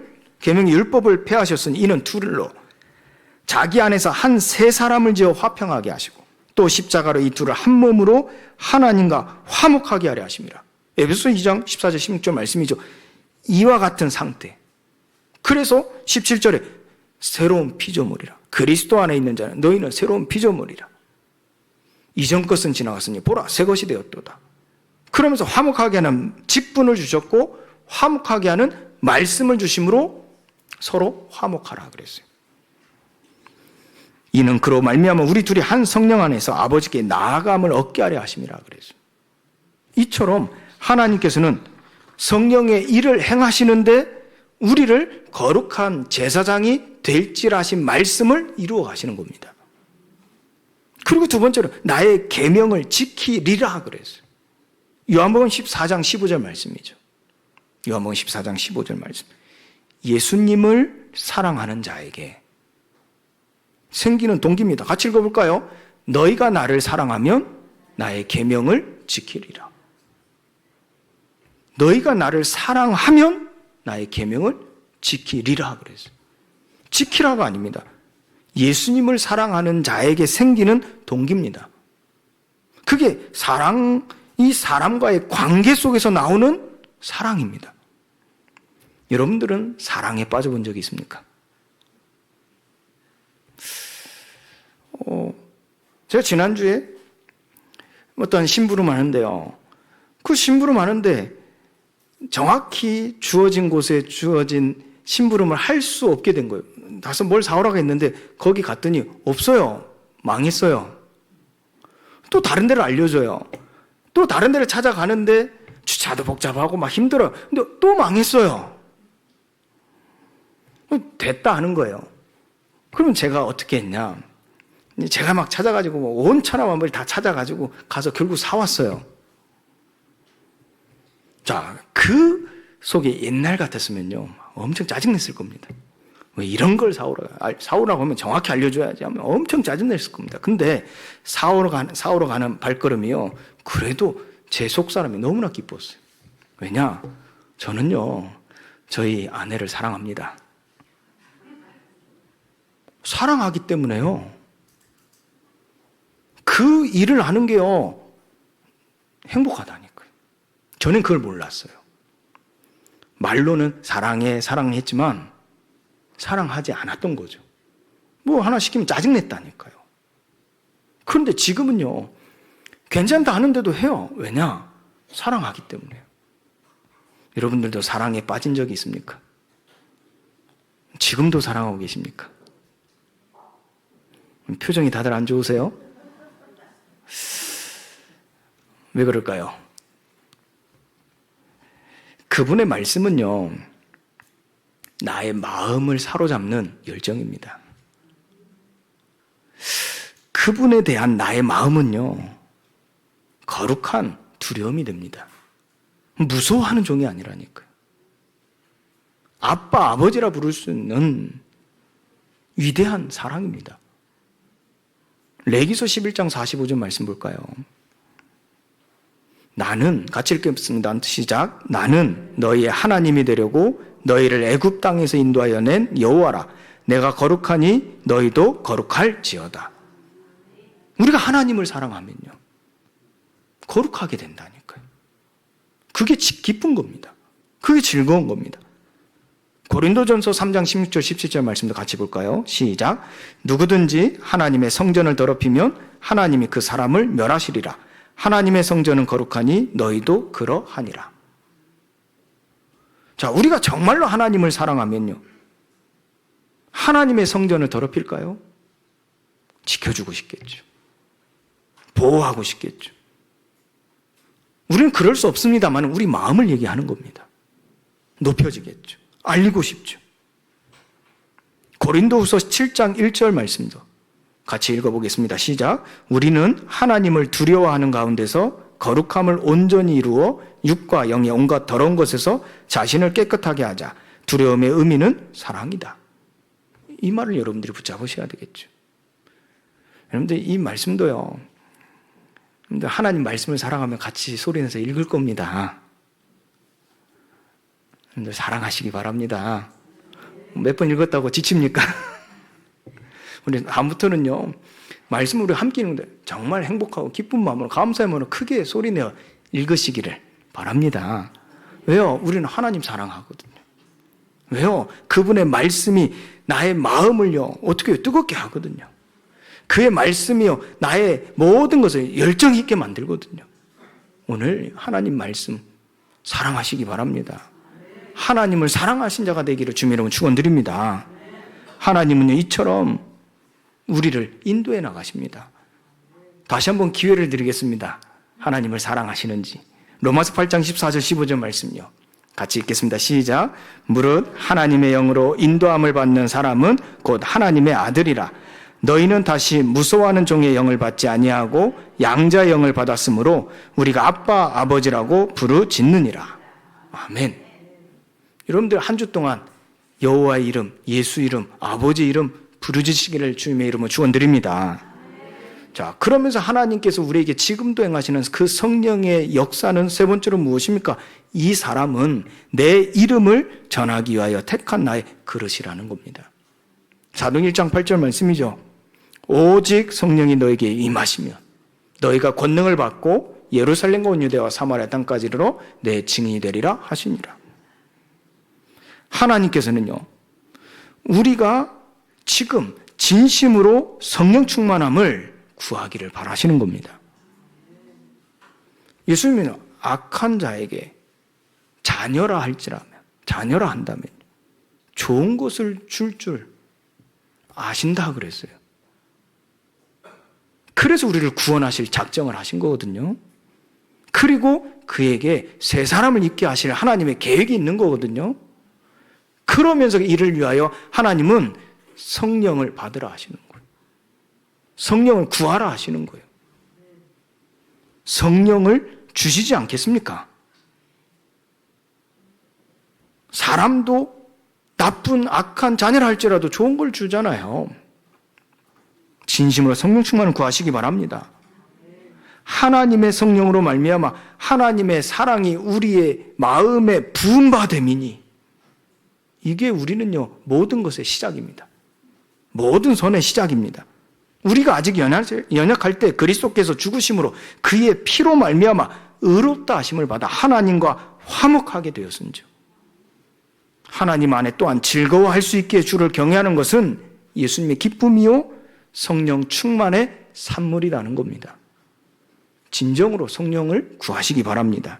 율법을 폐하셨으니 이는 둘로 자기 안에서 한 세 사람을 지어 화평하게 하시고 또 십자가로 이 둘을 한 몸으로 하나님과 화목하게 하려 하심이라. 에베소 2장 14절 16절 말씀이죠. 이와 같은 상태. 그래서 17절에 새로운 피조물이라. 그리스도 안에 있는 자는 너희는 새로운 피조물이라. 이전 것은 지나갔으니 보라 새 것이 되었도다. 그러면서 화목하게 하는 직분을 주셨고 화목하게 하는 말씀을 주심으로 서로 화목하라 그랬어요. 이는 그로 말미암아 우리 둘이 한 성령 안에서 아버지께 나아감을 얻게 하려 하심이라 그랬어요. 이처럼 하나님께서는 성령의 일을 행하시는데 우리를 거룩한 제사장이 될지라 하신 말씀을 이루어 가시는 겁니다. 그리고 두 번째로 나의 계명을 지키리라 그랬어요. 요한복음 14장 15절 말씀이죠. 요한복음 14장 15절 말씀. 예수님을 사랑하는 자에게 생기는 동기입니다. 같이 읽어볼까요? 너희가 나를 사랑하면 나의 계명을 지키리라. 너희가 나를 사랑하면 나의 계명을 지키리라 그랬어요. 지키라가 아닙니다. 예수님을 사랑하는 자에게 생기는 동기입니다. 그게 이 사람과의 관계 속에서 나오는 사랑입니다. 여러분들은 사랑에 빠져본 적이 있습니까? 제가 지난주에 어떤 심부름 하는데요. 그 심부름 하는데 정확히 주어진 곳에 주어진 심부름을 할 수 없게 된 거예요. 가서 뭘 사오라고 했는데 거기 갔더니 없어요. 망했어요. 또 다른 데를 알려줘요. 또 다른 데를 찾아가는데 주차도 복잡하고 막 힘들어요. 근데 또 망했어요. 됐다 하는 거예요. 그러면 제가 어떻게 했냐? 제가 막 찾아가지고 온 천하만별을 다 찾아가지고 가서 결국 사왔어요. 자, 그 속에 옛날 같았으면요, 엄청 짜증냈을 겁니다. 왜 이런 걸 사오라고 하면 정확히 알려줘야지 하면 엄청 짜증냈을 겁니다. 근데 사오러 가는 발걸음이요, 그래도 제 속사람이 너무나 기뻤어요. 왜냐? 저는요, 저희 아내를 사랑합니다. 사랑하기 때문에요. 그 일을 하는 게요, 행복하다니까요. 저는 그걸 몰랐어요. 말로는 사랑했지만 사랑하지 않았던 거죠. 뭐 하나 시키면 짜증냈다니까요. 그런데 지금은요, 괜찮다 하는데도 해요. 왜냐? 사랑하기 때문에요. 여러분들도 사랑에 빠진 적이 있습니까? 지금도 사랑하고 계십니까? 표정이 다들 안 좋으세요? 왜 그럴까요? 그분의 말씀은요, 나의 마음을 사로잡는 열정입니다. 그분에 대한 나의 마음은요, 거룩한 두려움이 됩니다. 무서워하는 종이 아니라니까요. 아빠, 아버지라 부를 수 있는 위대한 사랑입니다. 레위기서 11장 45절 말씀 볼까요? 나는, 같이 읽겠습니다. 시작. 나는 너희의 하나님이 되려고 너희를 애굽 땅에서 인도하여 낸 여호와라. 내가 거룩하니 너희도 거룩할지어다. 우리가 하나님을 사랑하면요, 거룩하게 된다니까요. 그게 기쁜 겁니다. 그게 즐거운 겁니다. 고린도전서 3장 16절 17절 말씀도 같이 볼까요? 시작. 누구든지 하나님의 성전을 더럽히면 하나님이 그 사람을 멸하시리라. 하나님의 성전은 거룩하니 너희도 그러하니라. 자, 우리가 정말로 하나님을 사랑하면요, 하나님의 성전을 더럽힐까요? 지켜주고 싶겠죠. 보호하고 싶겠죠. 우리는 그럴 수 없습니다만 우리 마음을 얘기하는 겁니다. 높여지겠죠. 알리고 싶죠. 고린도후서 7장 1절 말씀도 같이 읽어보겠습니다. 시작. 우리는 하나님을 두려워하는 가운데서 거룩함을 온전히 이루어 육과 영의 온갖 더러운 것에서 자신을 깨끗하게 하자. 두려움의 의미는 사랑이다. 이 말을 여러분들이 붙잡으셔야 되겠죠. 여러분들 이 말씀도요, 하나님 말씀을 사랑하면 같이 소리내서 읽을 겁니다. 여러분들 사랑하시기 바랍니다. 몇 번 읽었다고 지칩니까? 우리 다음부터는요, 말씀을 우리 함께 읽는데 정말 행복하고 기쁜 마음으로 감사의 마음으로 크게 소리내어 읽으시기를 바랍니다. 왜요? 우리는 하나님 사랑하거든요. 왜요? 그분의 말씀이 나의 마음을요, 어떻게 뜨겁게 하거든요. 그의 말씀이요, 나의 모든 것을 열정 있게 만들거든요. 오늘 하나님 말씀 사랑하시기 바랍니다. 하나님을 사랑하신 자가 되기를 주님 이름으로 축원드립니다. 하나님은요, 이처럼 우리를 인도해 나가십니다. 다시 한번 기회를 드리겠습니다. 하나님을 사랑하시는지. 로마서 8장 14절 15절 말씀요, 같이 읽겠습니다. 시작. 무릇 하나님의 영으로 인도함을 받는 사람은 곧 하나님의 아들이라. 너희는 다시 무서워하는 종의 영을 받지 아니하고 양자의 영을 받았으므로 우리가 아빠 아버지라고 부르짖느니라. 아멘. 여러분들 한 주 동안 여호와의 이름, 예수 이름, 아버지 이름 부르짖으시기를 주님의 이름으로 축원드립니다. 자, 그러면서 하나님께서 우리에게 지금도 행하시는 그 성령의 역사는 세 번째로 무엇입니까? 이 사람은 내 이름을 전하기 위하여 택한 나의 그릇이라는 겁니다. 사도행 1장 8절 말씀이죠. 오직 성령이 너에게 임하시면 너희가 권능을 받고 예루살렘과 온 유대와 사마리아 땅까지 이르러 내 증인이 되리라 하시니라. 하나님께서는요, 우리가 지금 진심으로 성령 충만함을 구하기를 바라시는 겁니다. 예수님은 악한 자에게 자녀라 할지라면, 자녀라 한다면 좋은 것을 줄 아신다 그랬어요. 그래서 우리를 구원하실 작정을 하신 거거든요. 그리고 그에게 새 사람을 입게 하실 하나님의 계획이 있는 거거든요. 그러면서 이를 위하여 하나님은 성령을 받으라 하시는 거예요. 성령을 구하라 하시는 거예요. 성령을 주시지 않겠습니까? 사람도 나쁜 악한 자녀를 할지라도 좋은 걸 주잖아요. 진심으로 성령 충만을 구하시기 바랍니다. 하나님의 성령으로 말미암아 하나님의 사랑이 우리의 마음에 부음받음이니 이게 우리는요 모든 것의 시작입니다. 모든 선의 시작입니다. 우리가 아직 연약할 때 그리스도께서 죽으심으로 그의 피로 말미암아 의롭다 하심을 받아 하나님과 화목하게 되었은즉 하나님 안에 또한 즐거워할 수 있게 주를 경외하는 것은 예수님의 기쁨이요 성령 충만의 산물이라는 겁니다. 진정으로 성령을 구하시기 바랍니다.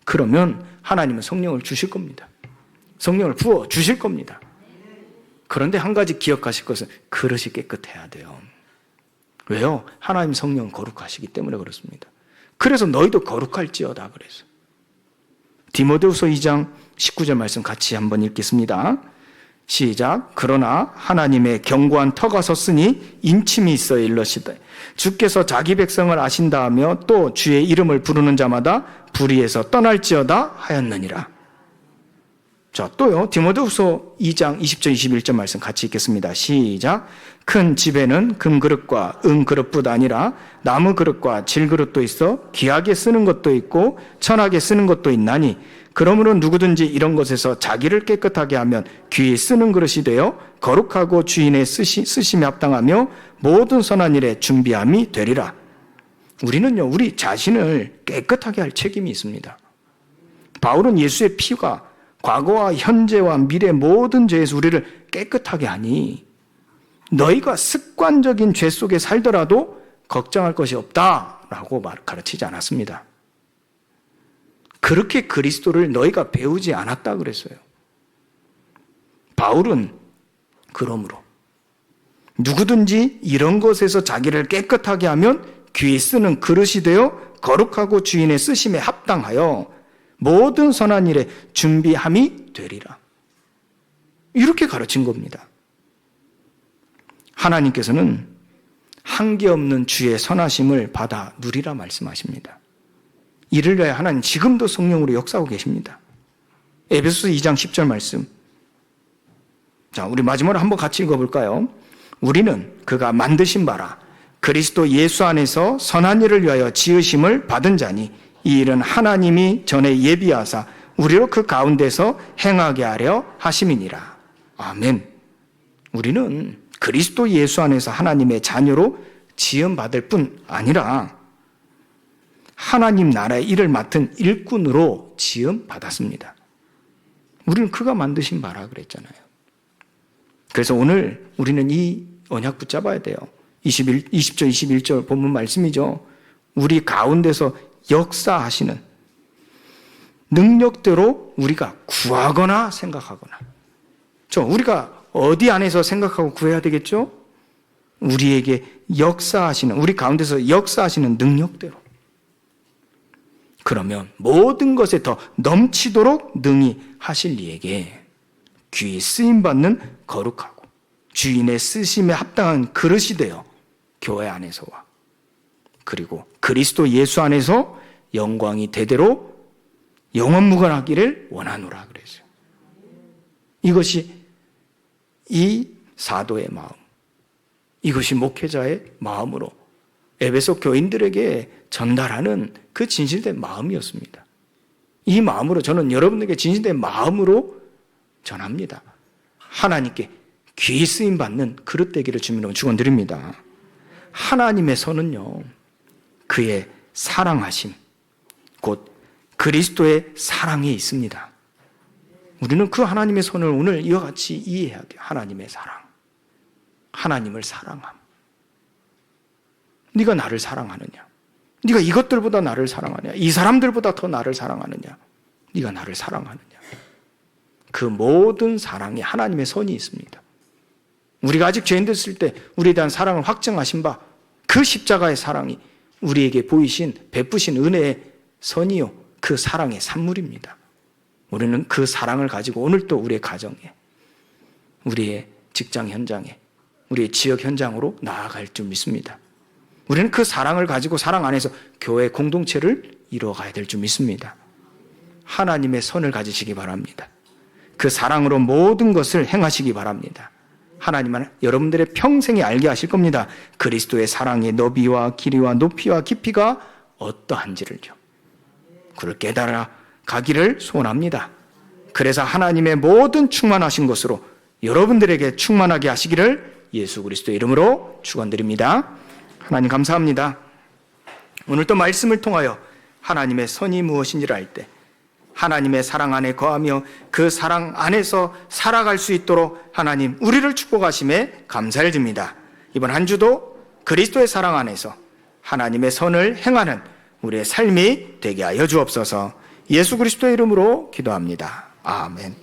그러면 하나님은 성령을 주실 겁니다. 성령을 부어 주실 겁니다. 그런데 한 가지 기억하실 것은 그릇이 깨끗해야 돼요. 왜요? 하나님 성령은 거룩하시기 때문에 그렇습니다. 그래서 너희도 거룩할지어다 그래서. 디모데후서 2장 19절 말씀 같이 한번 읽겠습니다. 시작. 그러나 하나님의 견고한 터가 섰으니 인침이 있어 일러시되 주께서 자기 백성을 아신다 하며 또 주의 이름을 부르는 자마다 불의에서 떠날지어다 하였느니라. 자, 또요. 디모데후서 2장 20절 21절 말씀 같이 읽겠습니다. 시작. 큰 집에는 금그릇과 은그릇뿐 아니라 나무 그릇과 질그릇도 있어 귀하게 쓰는 것도 있고 천하게 쓰는 것도 있나니 그러므로 누구든지 이런 것에서 자기를 깨끗하게 하면 귀히 쓰는 그릇이 되어 거룩하고 주인의 쓰심에 합당하며 모든 선한 일에 준비함이 되리라. 우리는요, 우리 자신을 깨끗하게 할 책임이 있습니다. 바울은 예수의 피가 과거와 현재와 미래 모든 죄에서 우리를 깨끗하게 하니 너희가 습관적인 죄 속에 살더라도 걱정할 것이 없다라고 가르치지 않았습니다. 그렇게 그리스도를 너희가 배우지 않았다 그랬어요. 바울은 그러므로 누구든지 이런 것에서 자기를 깨끗하게 하면 귀에 쓰는 그릇이 되어 거룩하고 주인의 쓰심에 합당하여 모든 선한 일에 준비함이 되리라. 이렇게 가르친 겁니다. 하나님께서는 한계 없는 주의 선하심을 받아 누리라 말씀하십니다. 이를 위하여 하나님 지금도 성령으로 역사하고 계십니다. 에베소서 2장 10절 말씀. 자, 우리 마지막으로 한번 같이 읽어볼까요? 우리는 그가 만드신 바라 그리스도 예수 안에서 선한 일을 위하여 지으심을 받은 자니 이 일은 하나님이 전에 예비하사 우리로 그 가운데서 행하게 하려 하심이니라. 아멘. 우리는 그리스도 예수 안에서 하나님의 자녀로 지음받을 뿐 아니라 하나님 나라의 일을 맡은 일꾼으로 지음받았습니다. 우리는 그가 만드신 바라 그랬잖아요. 그래서 오늘 우리는 이 언약 붙잡아야 돼요. 20절 21절 본문 말씀이죠. 우리 가운데서 역사하시는 능력대로 우리가 구하거나 생각하거나. 우리가 어디 안에서 생각하고 구해야 되겠죠? 우리에게 역사하시는, 우리 가운데서 역사하시는 능력대로. 그러면 모든 것에 더 넘치도록 능히 하실 이에게 귀히 쓰임받는 거룩하고 주인의 쓰심에 합당한 그릇이 되어 교회 안에서와 그리고 그리스도 예수 안에서 영광이 대대로 영원무관하기를 원하노라 그랬어요. 이것이 이 사도의 마음, 이것이 목회자의 마음으로 에베소 교인들에게 전달하는 그 진실된 마음이었습니다. 이 마음으로 저는 여러분에게 진실된 마음으로 전합니다. 하나님께 귀히 쓰임 받는 그릇 되기를 주님으로 축원드립니다. 하나님의 선은요, 그의 사랑하심, 곧 그리스도의 사랑에 있습니다. 우리는 그 하나님의 선을 오늘 이와 같이 이해해야 돼요. 하나님의 사랑, 하나님을 사랑함. 네가 나를 사랑하느냐? 네가 이것들보다 나를 사랑하느냐? 이 사람들보다 더 나를 사랑하느냐? 네가 나를 사랑하느냐? 그 모든 사랑에 하나님의 선이 있습니다. 우리가 아직 죄인 됐을 때 우리에 대한 사랑을 확증하신 바 그 십자가의 사랑이 우리에게 보이신 베푸신 은혜의 선이요, 그 사랑의 산물입니다. 우리는 그 사랑을 가지고 오늘 또 우리의 가정에, 우리의 직장 현장에, 우리의 지역 현장으로 나아갈 줄 믿습니다. 우리는 그 사랑을 가지고 사랑 안에서 교회 공동체를 이루어가야 될 줄 믿습니다. 하나님의 선을 가지시기 바랍니다. 그 사랑으로 모든 것을 행하시기 바랍니다. 하나님은 여러분들의 평생에 알게 하실 겁니다. 그리스도의 사랑의 너비와 길이와 높이와 깊이가 어떠한지를요. 그를 깨달아 가기를 소원합니다. 그래서 하나님의 모든 충만하신 것으로 여러분들에게 충만하게 하시기를 예수 그리스도의 이름으로 축원드립니다. 하나님 감사합니다. 오늘 또 말씀을 통하여 하나님의 선이 무엇인지를 알 때 하나님의 사랑 안에 거하며 그 사랑 안에서 살아갈 수 있도록 하나님 우리를 축복하심에 감사를 드립니다. 이번 한 주도 그리스도의 사랑 안에서 하나님의 선을 행하는 우리의 삶이 되게 하여 주옵소서. 예수 그리스도의 이름으로 기도합니다. 아멘.